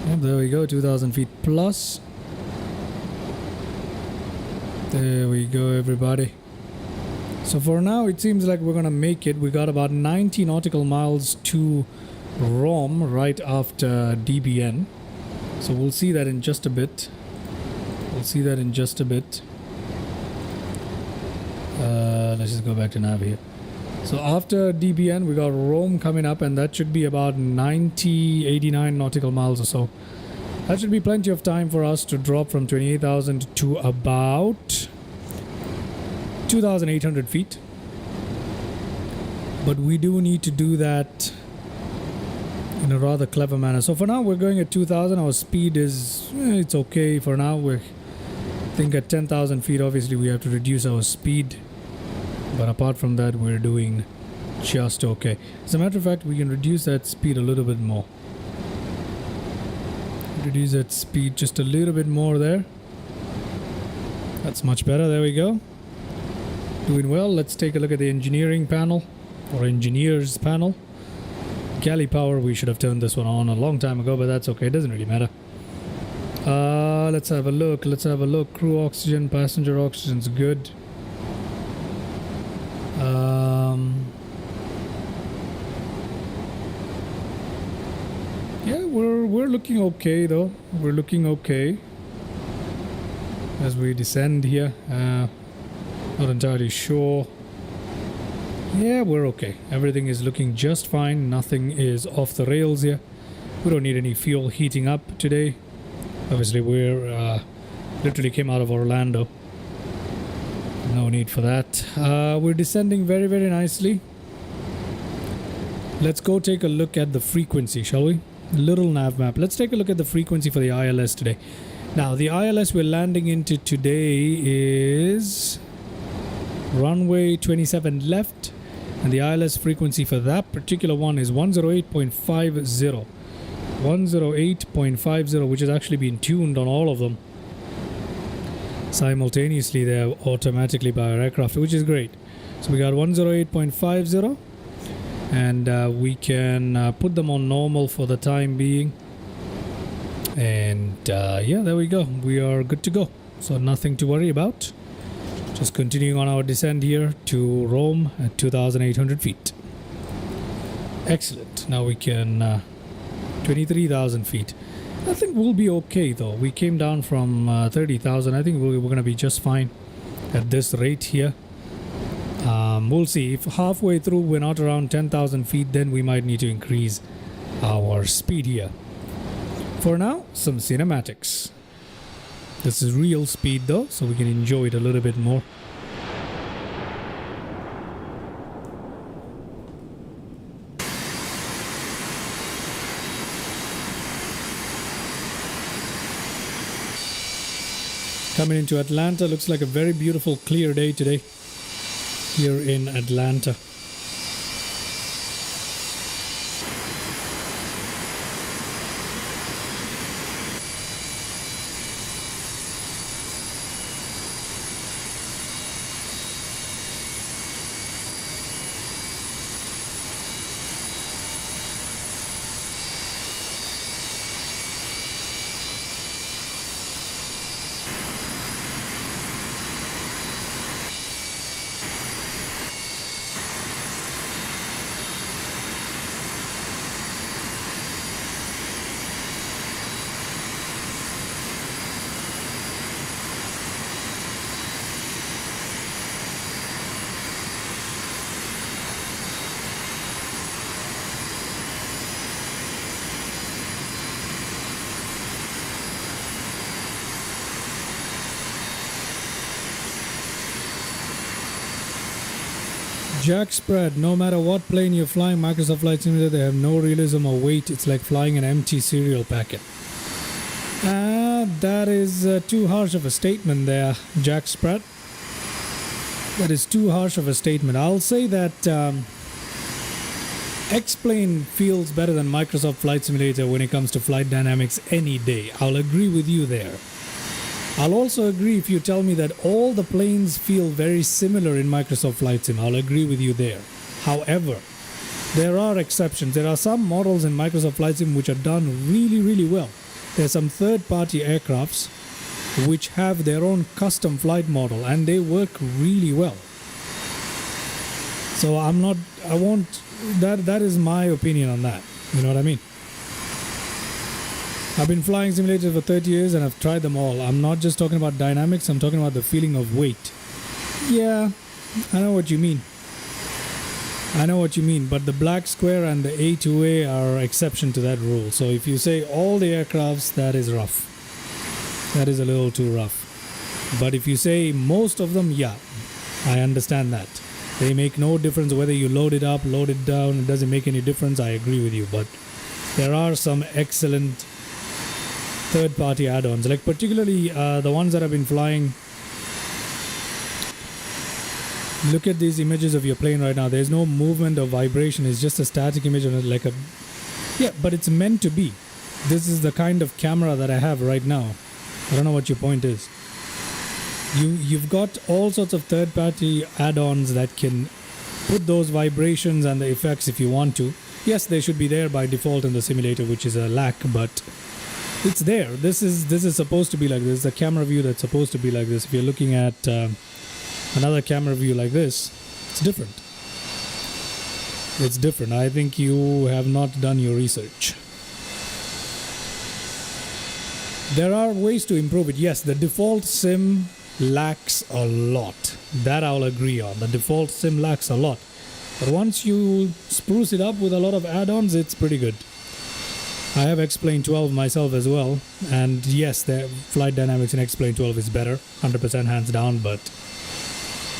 Oh, there we go, 2,000 feet plus. There we go, everybody. So for now, it seems like we're gonna make it. We got about 90 nautical miles to roam right after DBN. So we'll see that in just a bit. We'll see that in just a bit. Let's just go back to nav here. So after DBN, we got Rome coming up, and that should be about 89 nautical miles or so. That should be plenty of time for us to drop from 28,000 to about 2,800 feet. But we do need to do that in a rather clever manner. So for now, we're going at 2,000. Our speed is, it's okay for now. I think at 10,000 feet, obviously, we have to reduce our speed. But apart from that, we're doing just okay. As a matter of fact, we can reduce that speed a little bit more. Reduce that speed just a little bit more there. That's much better. There we go. Doing well. Let's take a look at the engineering panel, or engineers panel. Galley power, we should have turned this one on a long time ago, but that's okay. It doesn't really matter. Let's have a look. Let's have a look. Crew oxygen, passenger oxygen's good. Yeah, we're looking okay though. We're looking okay as we descend here. Not entirely sure. Yeah, we're okay. Everything is looking just fine. Nothing is off the rails here. We don't need any fuel heating up today. Obviously, we're literally came out of Orlando. No need for that. We're descending very, very nicely. Let's go take a look at the frequency, shall we? Little nav map. Let's take a look at the frequency for the ILS today. Now, the ILS we're landing into today is runway 27 left. And the ILS frequency for that particular one is 108.50. 108.50, which has actually been tuned on all of them simultaneously there automatically by our aircraft, which is great. So we got 108.50, and we can put them on normal for the time being. And yeah, there we go. We are good to go. So nothing to worry about. Just continuing on our descent here to Rome at 2,800 feet. Excellent. Now we can 23,000 feet. I think we'll be okay though. We came down from 30,000. I think we're going to be just fine at this rate here. We'll see. If halfway through we're not around 10,000 feet, then we might need to increase our speed here. For now, some cinematics. This is real speed though, so we can enjoy it a little bit more. Coming into Atlanta, looks like a very beautiful clear day today here in Atlanta. Jack spread. No matter what plane you're flying, Microsoft Flight Simulator, they have no realism or weight. It's like flying an empty cereal packet. That is too harsh of a statement there, Jack spread. That is too harsh of a statement. I'll say that X-Plane feels better than Microsoft Flight Simulator when it comes to flight dynamics any day. I'll agree with you there. I'll also agree if you tell me that all the planes feel very similar in Microsoft Flight Sim. I'll agree with you there. However, there are exceptions. There are some models in Microsoft Flight Sim which are done really, really well. There are some third-party aircrafts which have their own custom flight model and they work really well. So that is my opinion on that. You know what I mean? I've been flying simulators for 30 years and I've tried them all. I'm not just talking about dynamics, I'm talking about the feeling of weight. Yeah, I know what you mean. But the black square and the A2A are exception to that rule. So if you say all the aircrafts, that is rough. That is a little too rough. But if you say most of them, yeah, I understand that. They make no difference whether you load it up, load it down, it doesn't make any difference. I agree with you. But there are some excellent third-party add-ons, like particularly the ones that have been flying. Look at these images of your plane right now. There's no movement or vibration. It's just a static image of it, like a... Yeah, but it's meant to be. This is the kind of camera that I have right now. I don't know what your point is. You've got all sorts of third-party add-ons that can put those vibrations and the effects if you want to. Yes, they should be there by default in the simulator, which is a lack, but it's there. This is supposed to be like this. The camera view that's supposed to be like this. If you're looking at another camera view like this, it's different. It's different. I think you have not done your research. There are ways to improve it. Yes, the default sim lacks a lot. That I'll agree on. The default sim lacks a lot. But once you spruce it up with a lot of add-ons, it's pretty good. I have X-Plane 12 myself as well. And yes, the flight dynamics in X-Plane 12 is better. 100% hands down, but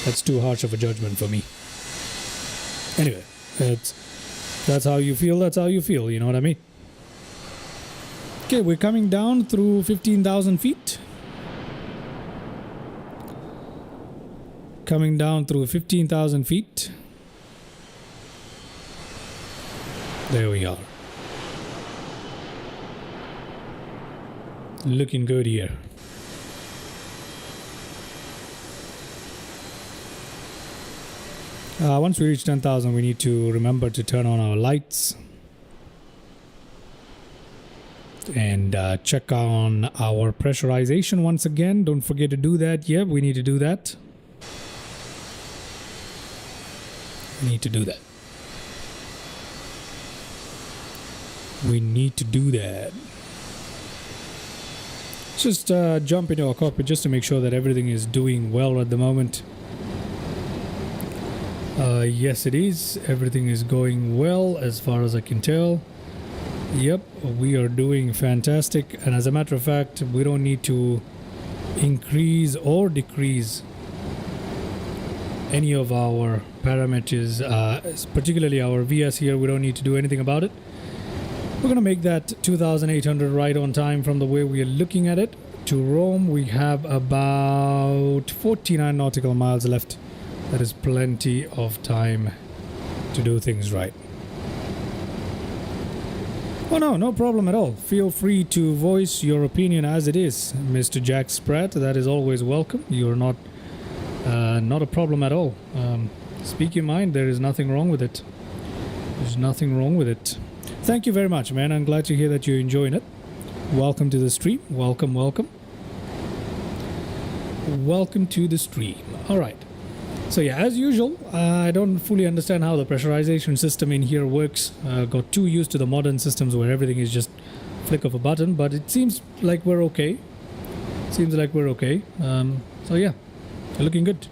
that's too harsh of a judgment for me. Anyway, that's how you feel, that's how you feel, you know what I mean? Okay, we're coming down through 15,000 feet. Coming down through 15,000 feet. There we are. Looking good here. Once we reach 10,000, we need to remember to turn on our lights and check on our pressurization once again. Don't forget to do that. Yeah, we need to do that. We need to do that. We need to do that. Just jump into our cockpit just to make sure that everything is doing well at the moment. Yes, it is. Everything is going well as far as I can tell. Yep, we are doing fantastic. And as a matter of fact, we don't need to increase or decrease any of our parameters, particularly our VS here. We don't need to do anything about it. We're going to make that 2,800 right on time from the way we are looking at it. To Rome, we have about 49 nautical miles left. That is plenty of time to do things right. Oh no problem at all. Feel free to voice your opinion as it is, Mr. Jack Spratt. That is always welcome. You're not a problem at all. Speak your mind. There is nothing wrong with it. There's nothing wrong with it. Thank you very much, man. I'm glad to hear that you're enjoying it. Welcome to the stream. Welcome. Welcome to the stream. All right. So yeah, as usual, I don't fully understand how the pressurization system in here works. Got too used to the modern systems where everything is just flick of a button, but it seems like we're okay. So yeah, looking good.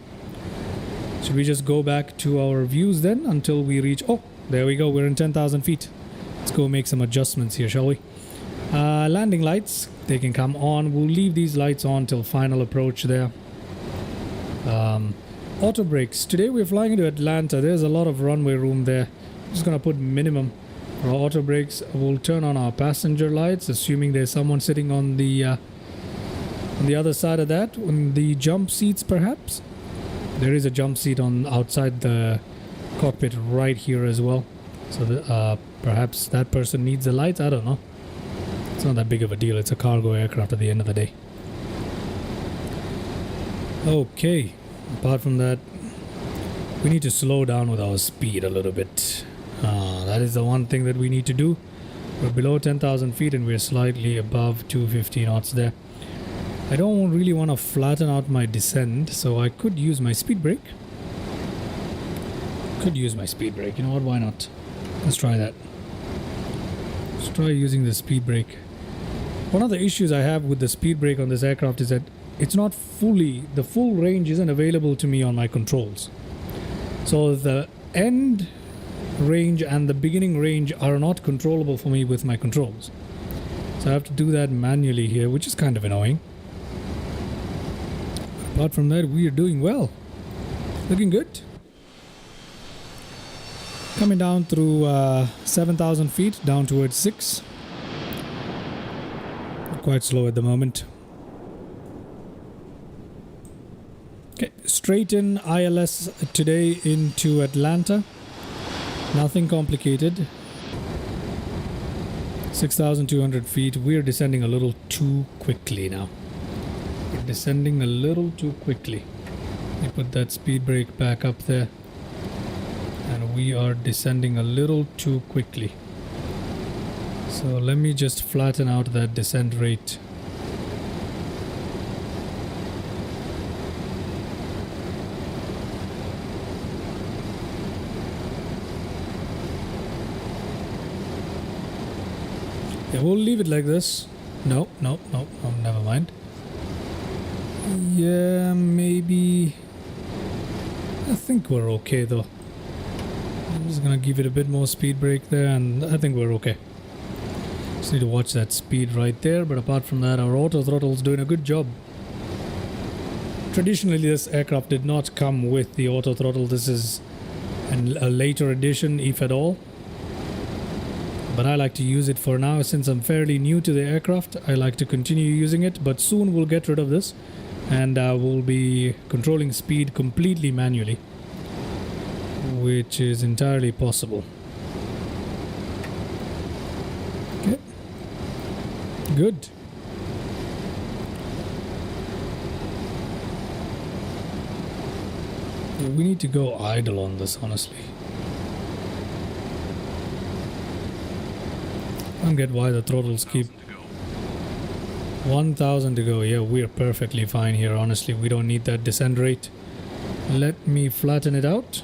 Should we just go back to our views then until we reach... Oh, there we go. We're in 10,000 feet. Let's go make some adjustments here, shall we? Landing lights, they can come on. We'll leave these lights on till final approach there. Auto brakes. Today we're flying into Atlanta. There's a lot of runway room there. I'm just gonna put minimum for our auto brakes. We'll turn on our passenger lights, assuming there's someone sitting on the other side of that, on the jump seats perhaps. There is a jump seat on outside the cockpit right here as well. So perhaps that person needs the lights. I don't know. It's not that big of a deal. It's a cargo aircraft at the end of the day. Okay. Apart from that, we need to slow down with our speed a little bit. That is the one thing that we need to do. We're below 10,000 feet and we're slightly above 250 knots there. I don't really want to flatten out my descent, so I could use my speed brake. You know what? Why not? Let's try that. Let's try using the speed brake. One of the issues I have with the speed brake on this aircraft is that it's not the full range isn't available to me on my controls. So the end range and the beginning range are not controllable for me with my controls. So I have to do that manually here, which is kind of annoying. Apart from that, we are doing well. Looking good. Coming down through 7,000 feet, down towards 6. Quite slow at the moment. Okay, straight in ILS today into Atlanta. Nothing complicated. 6,200 feet. We're descending a little too quickly now. We're descending a little too quickly. We put that speed brake back up there. And we are descending a little too quickly. So let me just flatten out that descent rate. Yeah, we'll leave it like this. No, never mind. Yeah, maybe. I think we're okay though. I'm just gonna give it a bit more speed brake there, and I think we're okay. Just need to watch that speed right there, but apart from that, our auto throttle is doing a good job. Traditionally, this aircraft did not come with the auto throttle. This is a later addition, if at all. But I like to use it for now. Since I'm fairly new to the aircraft, I like to continue using it, but soon we'll get rid of this and we'll be controlling speed completely manually, which is entirely possible. Okay, good. Yeah, we need to go idle on this, honestly. I don't get why the throttles keep 1,000 to go. Yeah, we're perfectly fine here, honestly. We don't need that descent rate. Let me flatten it out.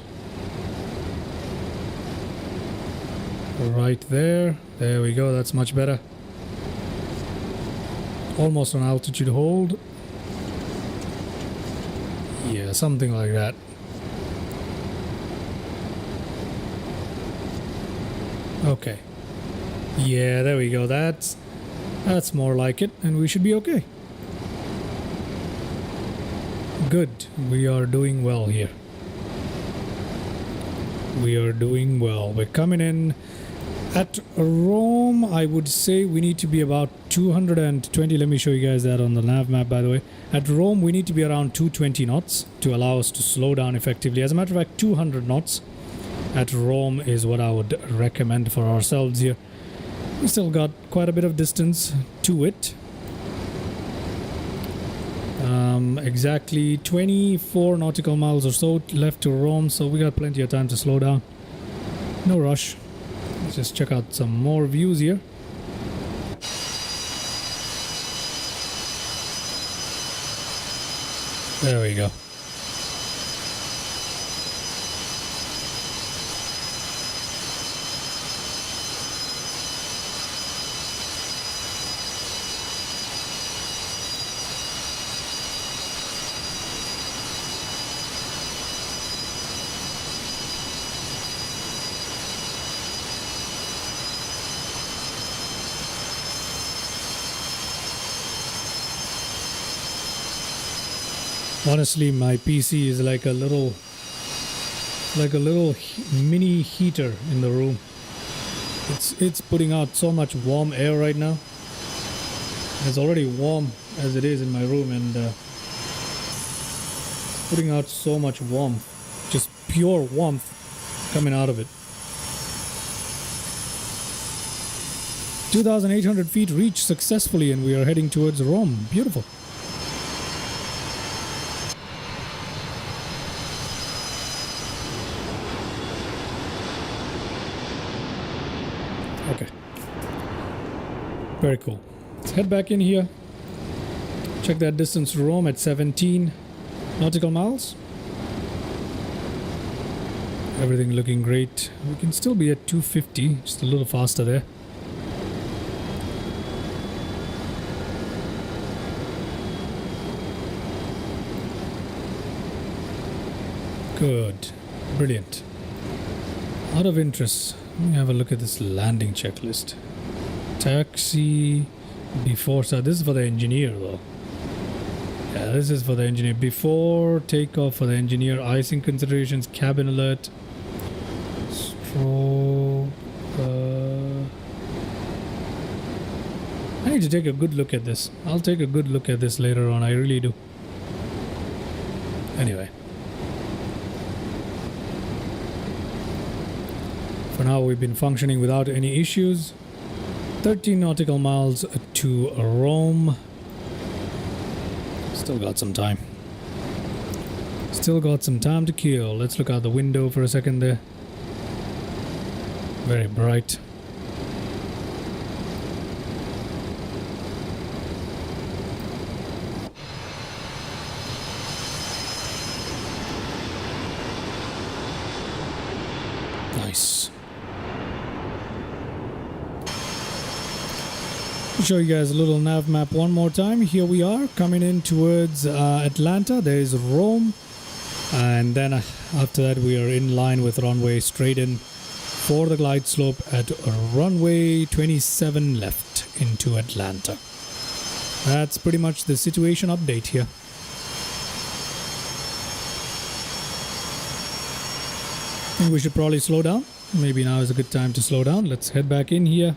Right there. There we go. That's much better. Almost on altitude hold. Yeah, something like that. Okay. Yeah, there we go. That's more like it, and we should be okay. Good. We are doing well here. We are doing well. We're coming in at Rome. I would say we need to be about 220. Let me show you guys that on the nav map, by the way. At Rome, we need to be around 220 knots to allow us to slow down effectively. As a matter of fact, 200 knots at Rome is what I would recommend for ourselves here. We still got quite a bit of distance to it. Exactly 24 nautical miles or so left to Rome, so we got plenty of time to slow down. No rush. Let's just check out some more views here. There we go. Honestly, my PC is like a little mini heater in the room. It's putting out so much warm air right now. It's already warm as it is in my room, and putting out so much warmth, just pure warmth coming out of it. 2,800 feet reached successfully, and we are heading towards Rome. Beautiful. Okay. Very cool. Let's head back in here. Check that distance to Rome at 17 nautical miles. Everything looking great. We can still be at 250, just a little faster there. Good. Brilliant. Out of interest, let me have a look at this landing checklist. Taxi before start. This is for the engineer though. Yeah, this is for the engineer. Before takeoff for the engineer. Icing considerations, cabin alert. Stroke. I need to take a good look at this. I'll take a good look at this later on. I really do. Anyway. For now, we've been functioning without any issues. 13 nautical miles to Rome. Still got some time. Still got some time to kill. Let's look out the window for a second there. Very bright. Nice. I'll show you guys a little nav map one more time. Here we are coming in towards Atlanta. There is Rome, and then after that we are in line with runway straight in for the glide slope at runway 27 left into Atlanta. That's pretty much the situation update here. I think we should probably slow down. Maybe now is a good time to slow down. Let's head back in here.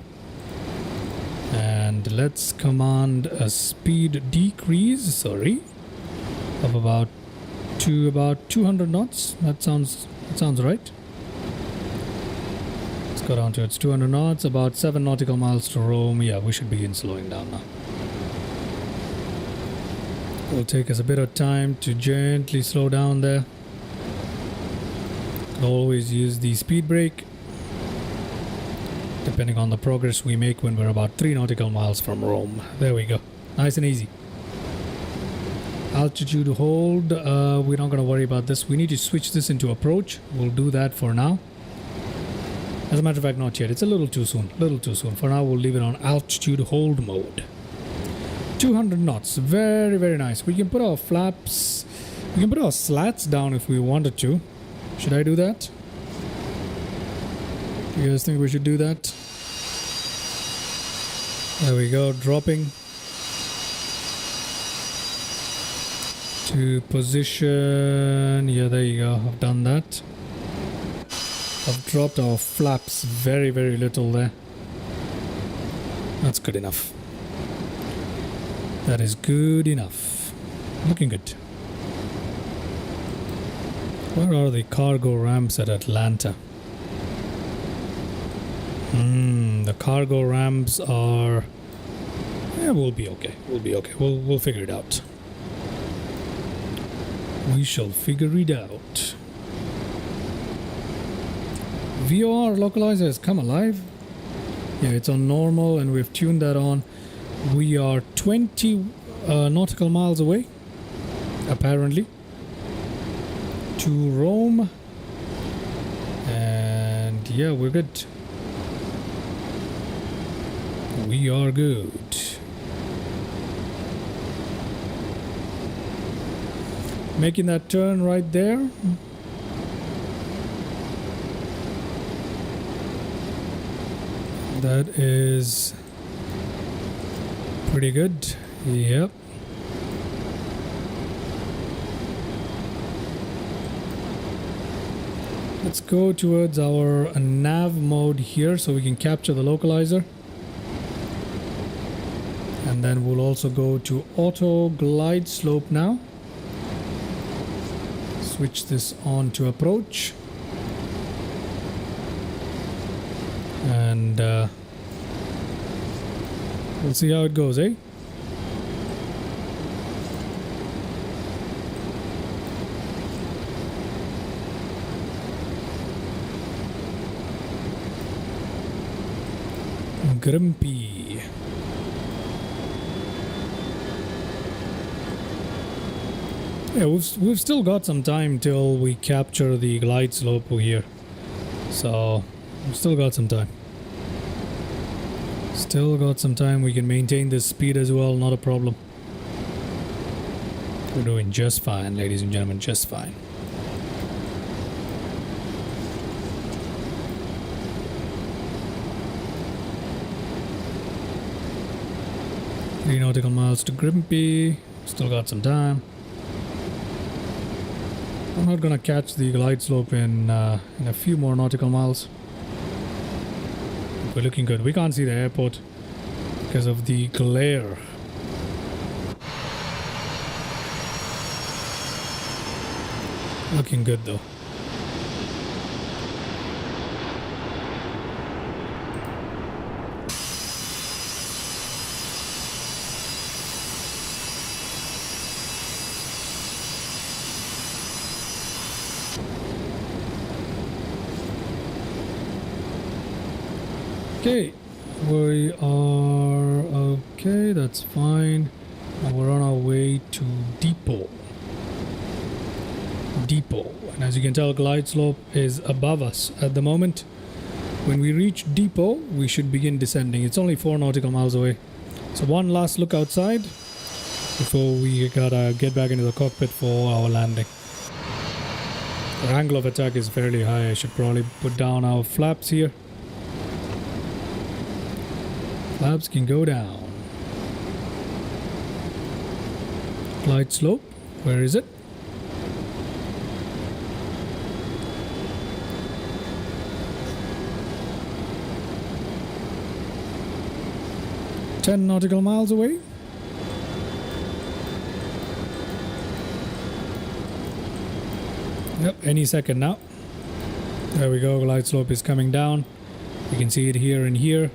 And let's command a speed decrease, of about 200 knots. That sounds right. Let's go down to its 200 knots, about 7 nautical miles to Rome. Yeah, we should begin slowing down now. It'll take us a bit of time to gently slow down there. Always use the speed brake depending on the progress we make when we're about 3 nautical miles from Rome. There we go. Nice and easy. Altitude hold. We're not going to worry about this. We need to switch this into approach. We'll do that for now. As a matter of fact, not yet. It's a little too soon. For now, we'll leave it on altitude hold mode. 200 knots. Very, very nice. We can put our flaps. We can put our slats down if we wanted to. Should I do that? Do you guys think we should do that? There we go, dropping to position. Yeah, there you go. I've done that. I've dropped our flaps very, very little there. That's good enough. That is good enough. Looking good. Where are the cargo ramps at Atlanta? The cargo ramps are... Yeah, we'll be okay. We'll figure it out. We shall figure it out. VOR localizer has come alive. Yeah, it's on normal and we've tuned that on. We are 20 nautical miles away, apparently, to Rome. And yeah, we're good. We are good. Making that turn right there. That is pretty good. Yep. Let's go towards our nav mode here so we can capture the localizer. And then we'll also go to auto glide slope now. Switch this on to approach. And we'll see how it goes, eh? Grumpy. Yeah, we've still got some time till we capture the glide slope here. So, we've still got some time. Still got some time. We can maintain this speed as well, not a problem. We're doing just fine, ladies and gentlemen, just fine. Three nautical miles to Grimpy. Still got some time. I'm not gonna catch the glide slope in a few more nautical miles. We're looking good. We can't see the airport. because of the glare. Looking good though. Okay, we are okay, that's fine. Now we're on our way to depot. And as you can tell, glide slope is above us at the moment. When we reach depot, we should begin descending. It's only 4 nautical miles away. So one last look outside before we gotta get back into the cockpit for our landing. The angle of attack is fairly high. I should probably put down our flaps here. Flaps can go down. Glide slope, where is it? Ten nautical miles away. Yep, any second now. There we go, glide slope is coming down. You can see it here and here.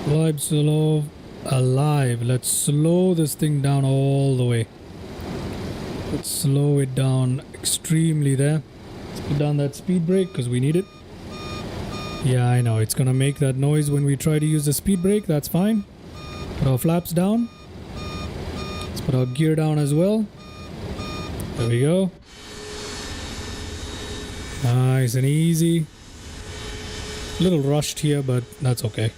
Glide slope alive. Let's slow this thing down all the way. Let's slow it down extremely there. Let's put down that speed brake because we need it. Yeah, I know. It's gonna make that noise when we try to use the speed brake. That's fine. Put our flaps down. Let's put our gear down as well. There we go. Nice and easy. A little rushed here, but that's okay.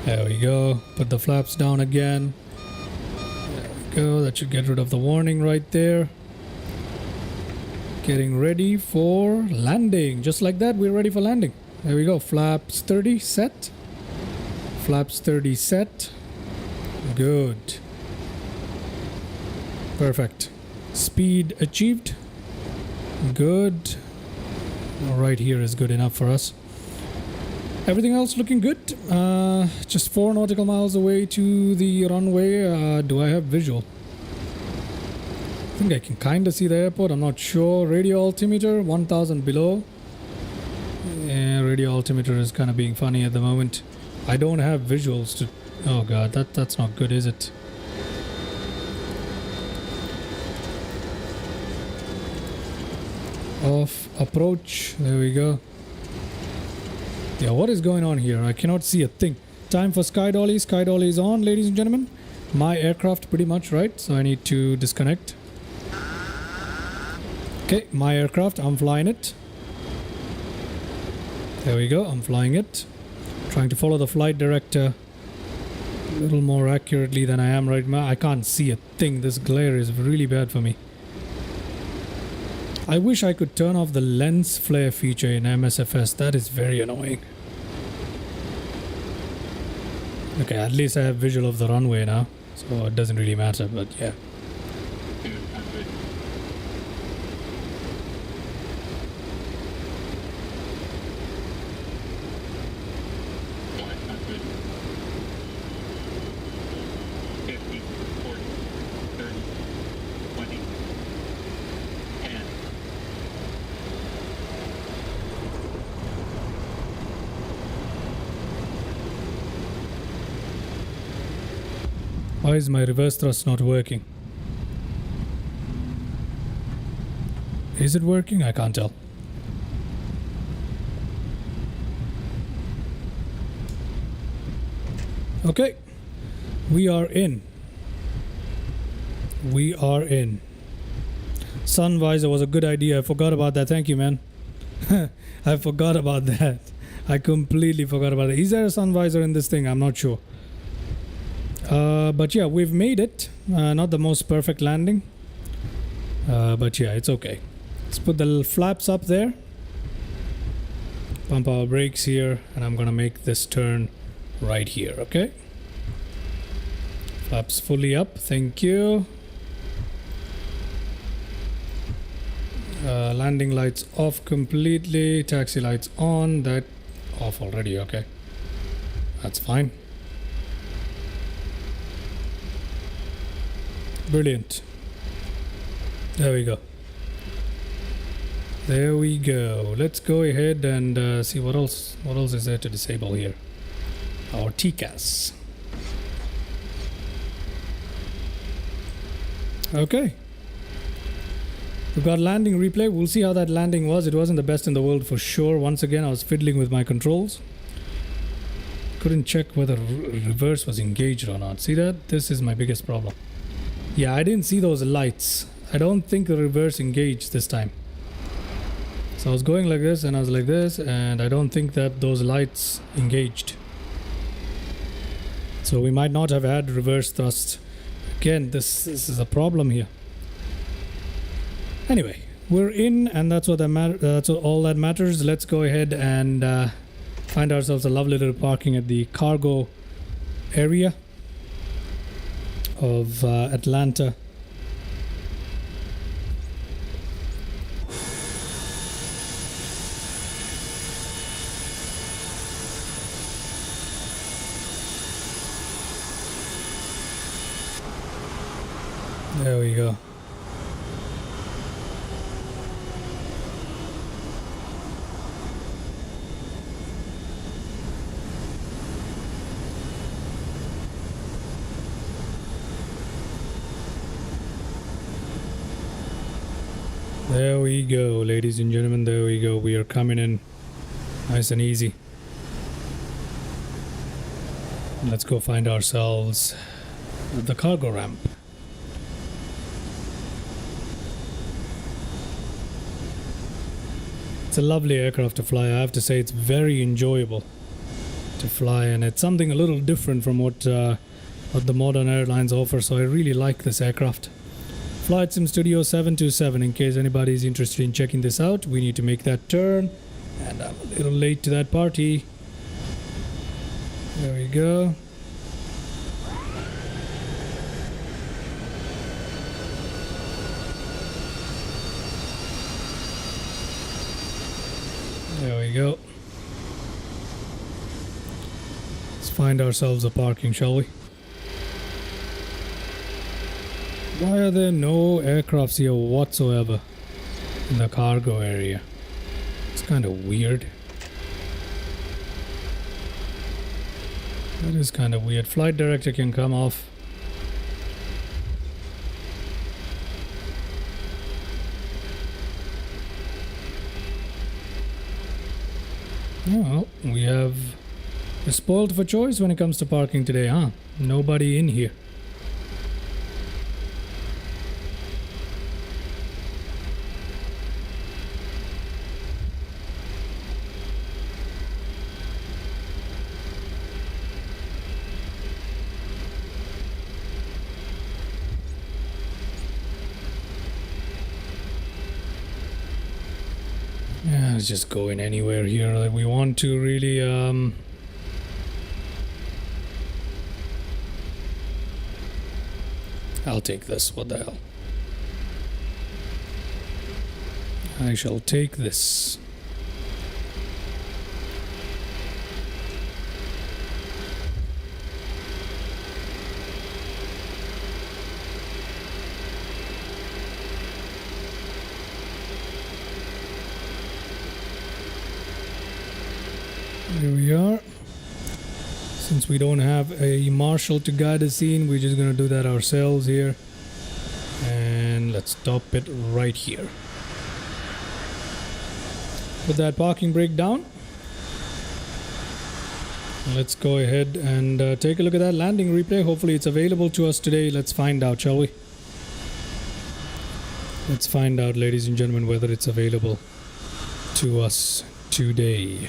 There we go. Put the flaps down again. There we go. That should get rid of the warning right there. Getting ready for landing. Just like that, we're ready for landing. There we go. Flaps 30 set. Flaps 30 set. Good. Perfect. Speed achieved. Good. Right here is good enough for us. Everything else looking good. Just 4 nautical miles away to the runway. Do I have visual? I think I can kind of see the airport. I'm not sure. Radio altimeter 1000 below. Yeah, radio altimeter is kind of being funny at the moment. I don't have visuals to... Oh god, that's not good, is it? Off approach. There we go. Yeah, what is going on here? I cannot see a thing. Time for SkyDolly. SkyDolly is on, ladies and gentlemen. My aircraft pretty much, right? So I need to disconnect. Okay, my aircraft. I'm flying it. There we go. I'm flying it. Trying to follow the flight director a little more accurately than I am right now. I can't see a thing. This glare is really bad for me. I wish I could turn off the lens flare feature in MSFS. That is very annoying. Okay, at least I have visual of the runway now, so it doesn't really matter, but yeah. Why is my reverse thrust not working? Is it working? I can't tell. Okay. We are in. We are in. Sun visor was a good idea. I forgot about that. Thank you, man. I forgot about that. I completely forgot about it. Is there a sun visor in this thing? I'm not sure. But yeah, we've made it. Not the most perfect landing. But yeah, it's okay. Let's put the flaps up there. Pump our brakes here. And I'm going to make this turn right here, okay? Flaps fully up. Thank you. Landing lights off completely. Taxi lights on. That off already, okay. That's fine. Brilliant. There we go. There we go. Let's go ahead and see what else is there to disable here. Our TCAS. Okay. We've got landing replay. We'll see how that landing was. It wasn't the best in the world for sure. Once again, I was fiddling with my controls. Couldn't check whether reverse was engaged or not. See that? This is my biggest problem. Yeah, I didn't see those lights. I don't think the reverse engaged this time. So I was going like this and I was like this, and I don't think that those lights engaged. So we might not have had reverse thrust. Again, this is a problem here. Anyway, we're in, and that's what all that matters. Let's go ahead and find ourselves a lovely little parking at the cargo area of Atlanta. There we go. There we go, ladies and gentlemen. There we go. We are coming in nice and easy. Let's go find ourselves the cargo ramp. It's a lovely aircraft to fly. I have to say, it's very enjoyable to fly, and it's something a little different from what the modern airlines offer. So I really like this aircraft. FlightSim Studio 727. In case anybody is interested in checking this out, we need to make that turn, and I'm a little late to that party. There we go. There we go. Let's find ourselves a parking, shall we? Why are there no aircrafts here whatsoever in the cargo area? It's kind of weird. That is kind of weird. Flight director can come off. Well, we're spoiled for choice when it comes to parking today, huh? Nobody in here. Yeah, let's just go in anywhere here that we want to, really. I'll take this. What the hell? I shall take this. Here we are. Since we don't have a marshal to guide the scene, we're just gonna do that ourselves here. And let's stop it right here. Put that parking brake down. Let's go ahead and take a look at that landing replay. Hopefully it's available to us today. Let's find out, shall we? Let's find out, ladies and gentlemen, whether it's available to us today.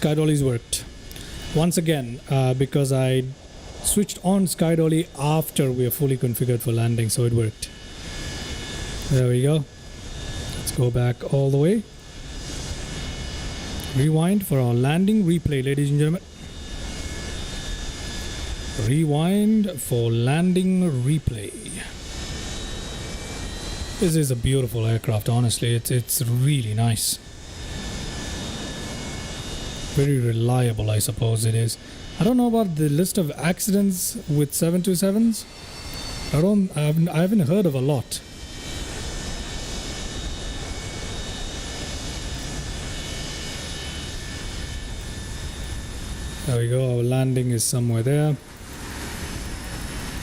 SkyDolly's worked. Once again, because I switched on SkyDolly after we are fully configured for landing, so it worked. There we go. Let's go back all the way. Rewind for our landing replay, ladies and gentlemen. Rewind for landing replay. This is a beautiful aircraft, honestly. It's really nice. Very reliable, I suppose it is. I don't know about the list of accidents with 727s. I haven't heard of a lot. There we go. Our landing is somewhere there.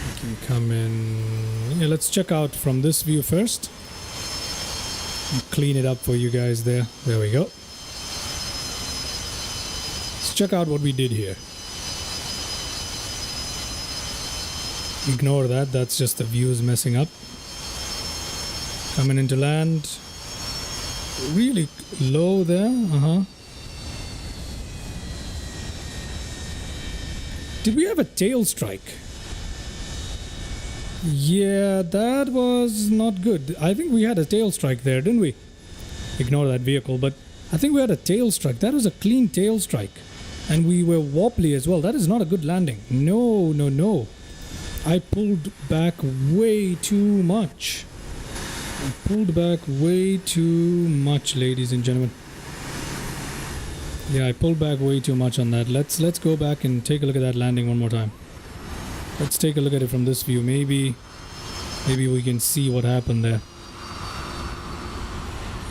We can come in. Yeah, let's check out from this view first. And clean it up for you guys there. There we go. Let's check out what we did here. Ignore that. That's just the views messing up. Coming into land. Really low there. Did we have a tail strike? Yeah, that was not good. I think we had a tail strike there, didn't we? Ignore that vehicle, but I think we had a tail strike. That was a clean tail strike. And we were wobbly as well. That is not a good landing. No, no, no. I pulled back way too much. I pulled back way too much, ladies and gentlemen. Yeah, I pulled back way too much on that. Let's go back and take a look at that landing one more time. Let's take a look at it from this view. Maybe we can see what happened there.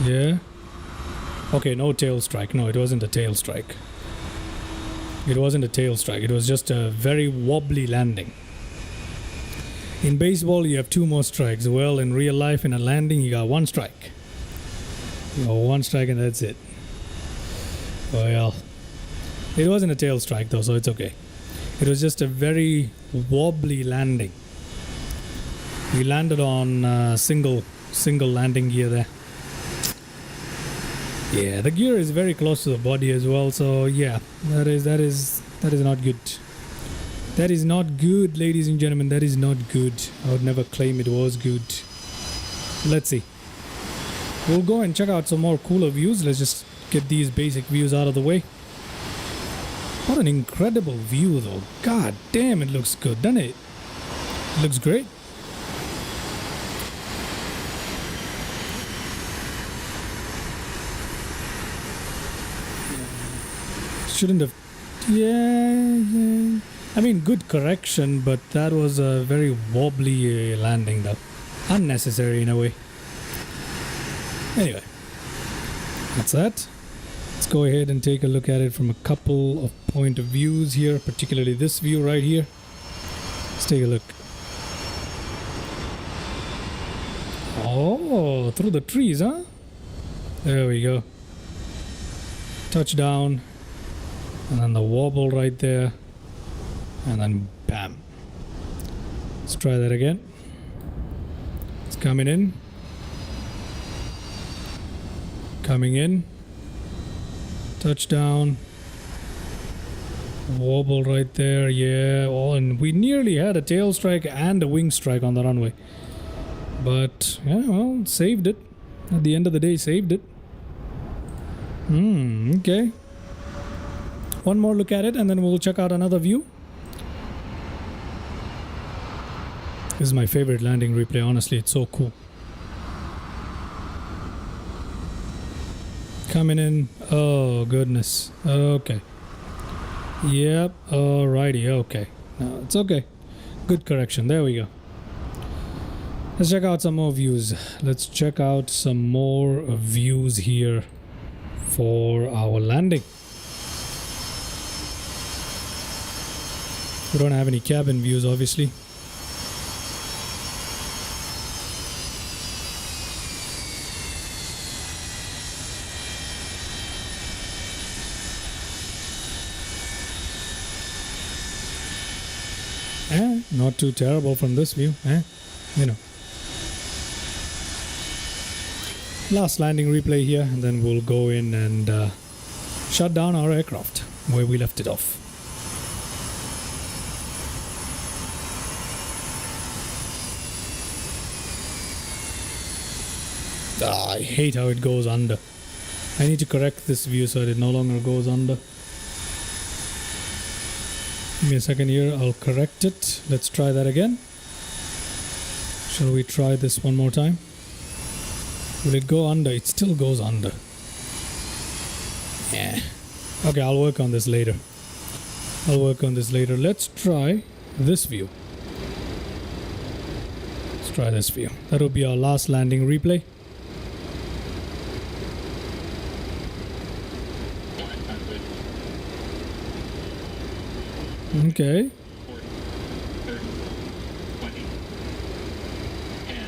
Yeah. Okay, no tail strike. No, it wasn't a tail strike. It wasn't a tail strike. It was just a very wobbly landing. In baseball, you have 2 more strikes. Well, in real life, in a landing, you got 1 strike. You got 1 strike and that's it. Well, it wasn't a tail strike though, so it's okay. It was just a very wobbly landing. We landed on single landing gear there. Yeah, the gear is very close to the body as well, so yeah, that is not good. That is not good, ladies and gentlemen. That is not good. I would never claim it was good. Let's see. We'll go and check out some more cooler views. Let's just get these basic views out of the way. What an incredible view though. God damn, it looks good, doesn't it? It looks great. Shouldn't have. Yeah. I mean, good correction, but that was a very wobbly landing though. Unnecessary in a way. Anyway, that's that. Let's go ahead and take a look at it from a couple of point of views here, particularly this view right here. Let's take a look. Oh, through the trees, huh? There we go. Touchdown. And then the wobble right there. And then bam. Let's try that again. It's coming in. Coming in. Touchdown. Wobble right there. Yeah. Oh, and we nearly had a tail strike and a wing strike on the runway. But, yeah, well, saved it. At the end of the day, saved it. Okay. One more look at it and then we'll check out another view. This is my favorite landing replay, honestly. It's so cool. Coming in. Oh, goodness. Okay. Yep. Alrighty. Okay. No, it's okay. Good correction. There we go. Let's check out some more views. Let's check out some more views here for our landing. We don't have any cabin views, obviously. Not too terrible from this view, you know. Last landing replay here, and then we'll go in and shut down our aircraft where we left it off. I hate how it goes under. I need to correct this view so that it no longer goes under. Give me a second here, I'll correct it. Let's try that again. Shall we try this one more time? Will it go under? It still goes under. Yeah. Okay, I'll work on this later. Let's try this view. Let's try this view. That will be our last landing replay. Okay. 30, 20, 10.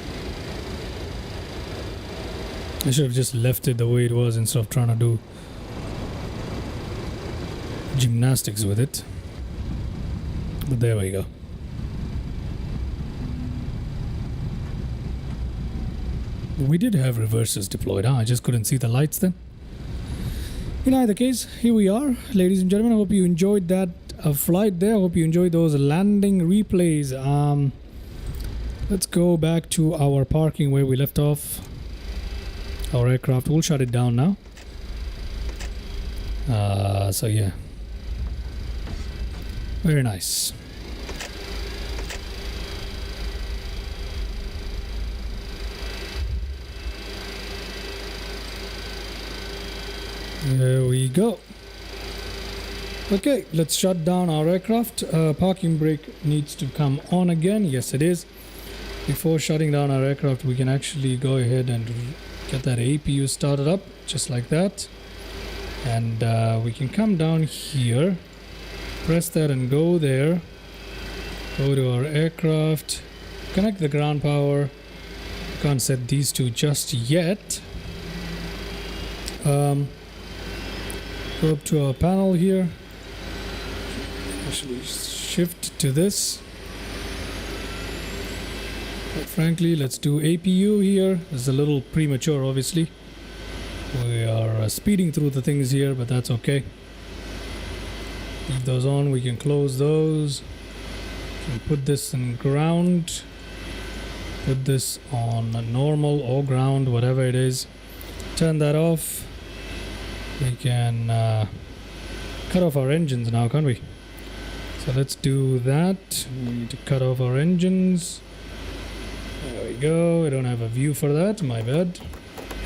I should have just left it the way it was instead of trying to do gymnastics with it. But there we go. We did have reversers deployed, huh? I just couldn't see the lights then. In either case, here we are, ladies and gentlemen. I hope you enjoyed that flight there. I hope you enjoyed those landing replays. Let's go back to our parking where we left off. Our aircraft, we'll shut it down now. So yeah, very nice. There we go. Okay, let's shut down our aircraft. Parking brake needs to come on again. Yes, it is. Before shutting down our aircraft, we can actually go ahead and get that APU started up, just like that. And we can come down here, press that and go there. Go to our aircraft, connect the ground power. Can't set these two just yet. Go up to our panel here. Actually shift to this. But frankly, let's do APU here. It's a little premature, obviously. We are speeding through the things here, but that's okay. Leave those on. We can close those. We can put this in ground. Put this on normal or ground, whatever it is. Turn that off. We can cut off our engines now, can't we? So let's do that. We need to cut off our engines. There we go. I don't have a view for that. My bad.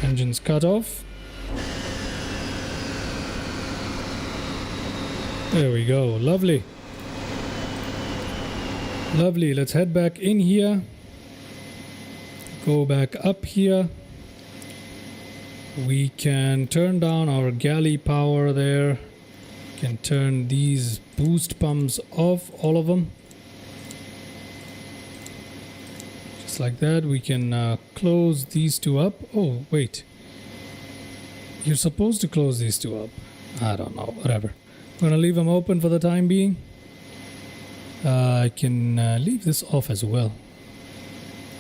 Engines cut off. There we go. Lovely. Lovely. Let's head back in here. Go back up here. We can turn down our galley power there. Can turn these boost pumps off, all of them. Just like that. We can close these two up. Oh, wait. You're supposed to close these two up. I don't know. Whatever. I'm going to leave them open for the time being. I can leave this off as well.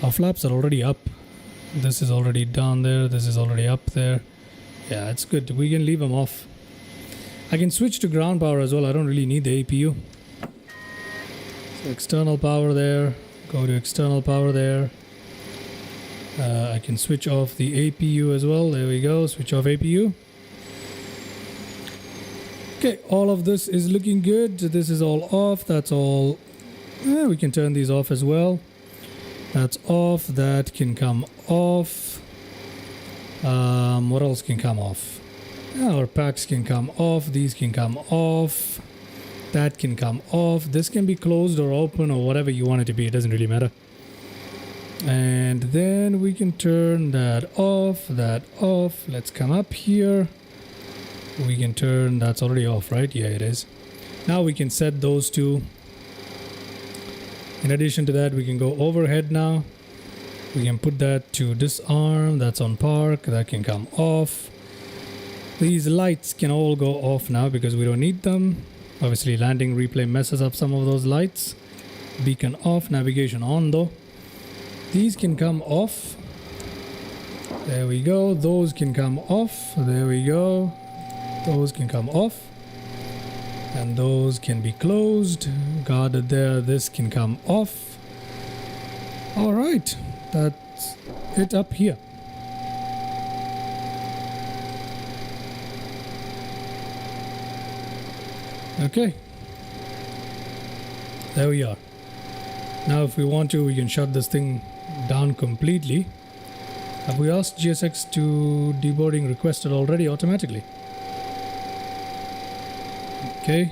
Our flaps are already up. This is already down there. This is already up there. Yeah, it's good. We can leave them off. I can switch to ground power as well. I don't really need the APU. So external power there. Go to external power there. I can switch off the APU as well. There we go. Switch off APU. Okay, all of this is looking good. This is all off. That's all. We can turn these off as well. That's off. That can come off. What else can come off? Our packs can come off. These can come off. That can come off. This can be closed or open or whatever you want it to be. It doesn't really matter. And then we can turn that off. That off. Let's come up here. We can turn. That's already off, right? Yeah, it is. Now we can set those two. In addition to that, we can go overhead now. We can put that to disarm. That's on park. That can come off. These lights can all go off now because we don't need them. Obviously, landing replay messes up some of those lights. Beacon off. Navigation on though. These can come off. There we go. Those can come off. There we go. Those can come off. And those can be closed. Guarded there. This can come off. Alright. That's it up here. Okay. There we are. Now if we want to, we can shut this thing down completely. Have we asked GSX to deboarding requested already automatically? Okay.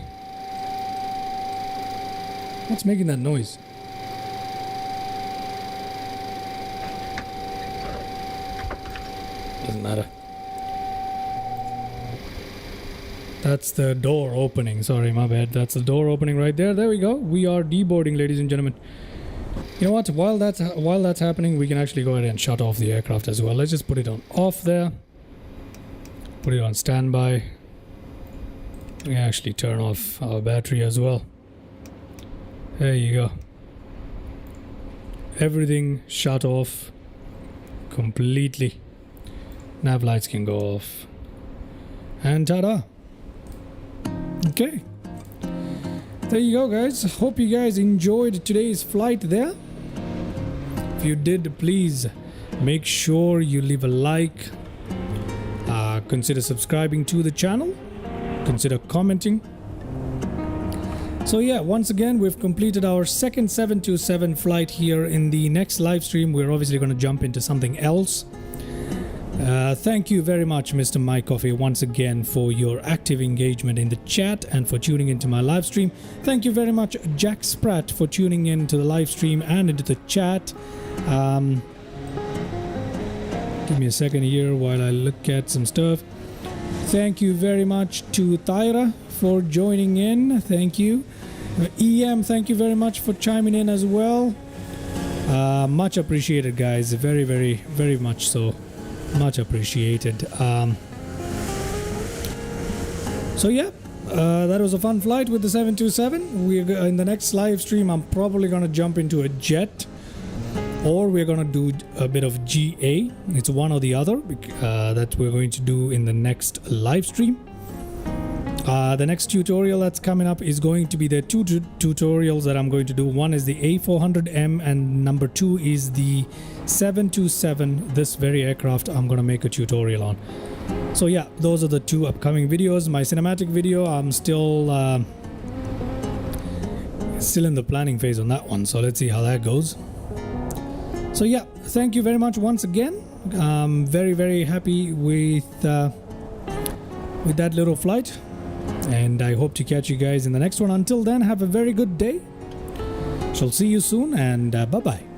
What's making that noise? Doesn't matter. That's the door opening. Sorry, my bad. That's the door opening right there. There we go. We are deboarding, ladies and gentlemen. You know what? While that's happening, we can actually go ahead and shut off the aircraft as well. Let's just put it on off there. Put it on standby. We can actually turn off our battery as well. There you go. Everything shut off completely. Nav lights can go off. And ta-da! Okay. There you go, guys. Hope you guys enjoyed today's flight there. If you did, please make sure you leave a like. Consider subscribing to the channel. Consider commenting. So yeah, once again, we've completed our second 727 flight here. In the next live stream, we're obviously going to jump into something else. Thank you very much, Mr. Mike Coffee, once again for your active engagement in the chat and for tuning into my live stream. Thank you very much, Jack Spratt, for tuning in to the live stream and into the chat. Give me a second here while I look at some stuff. Thank you very much to Tyra for joining in. Thank you. EM, thank you very much for chiming in as well. Much appreciated, guys. Very, very, very much so. Much appreciated. So yeah, that was a fun flight with the 727. We're in the next live stream. I'm probably gonna jump into a jet, or we're gonna do a bit of GA. It's one or the other that we're going to do in the next live stream. The next tutorial that's coming up is going to be the two tutorials that I'm going to do. One is the A400M and number 2 is the 727. This very aircraft I'm going to make a tutorial on. So yeah, those are the two upcoming videos. My cinematic video, I'm still in the planning phase on that one. So let's see how that goes. So yeah, thank you very much once again. I'm very, very happy with that little flight. And I hope to catch you guys in the next one. Until then, have a very good day. Shall see you soon, and bye-bye.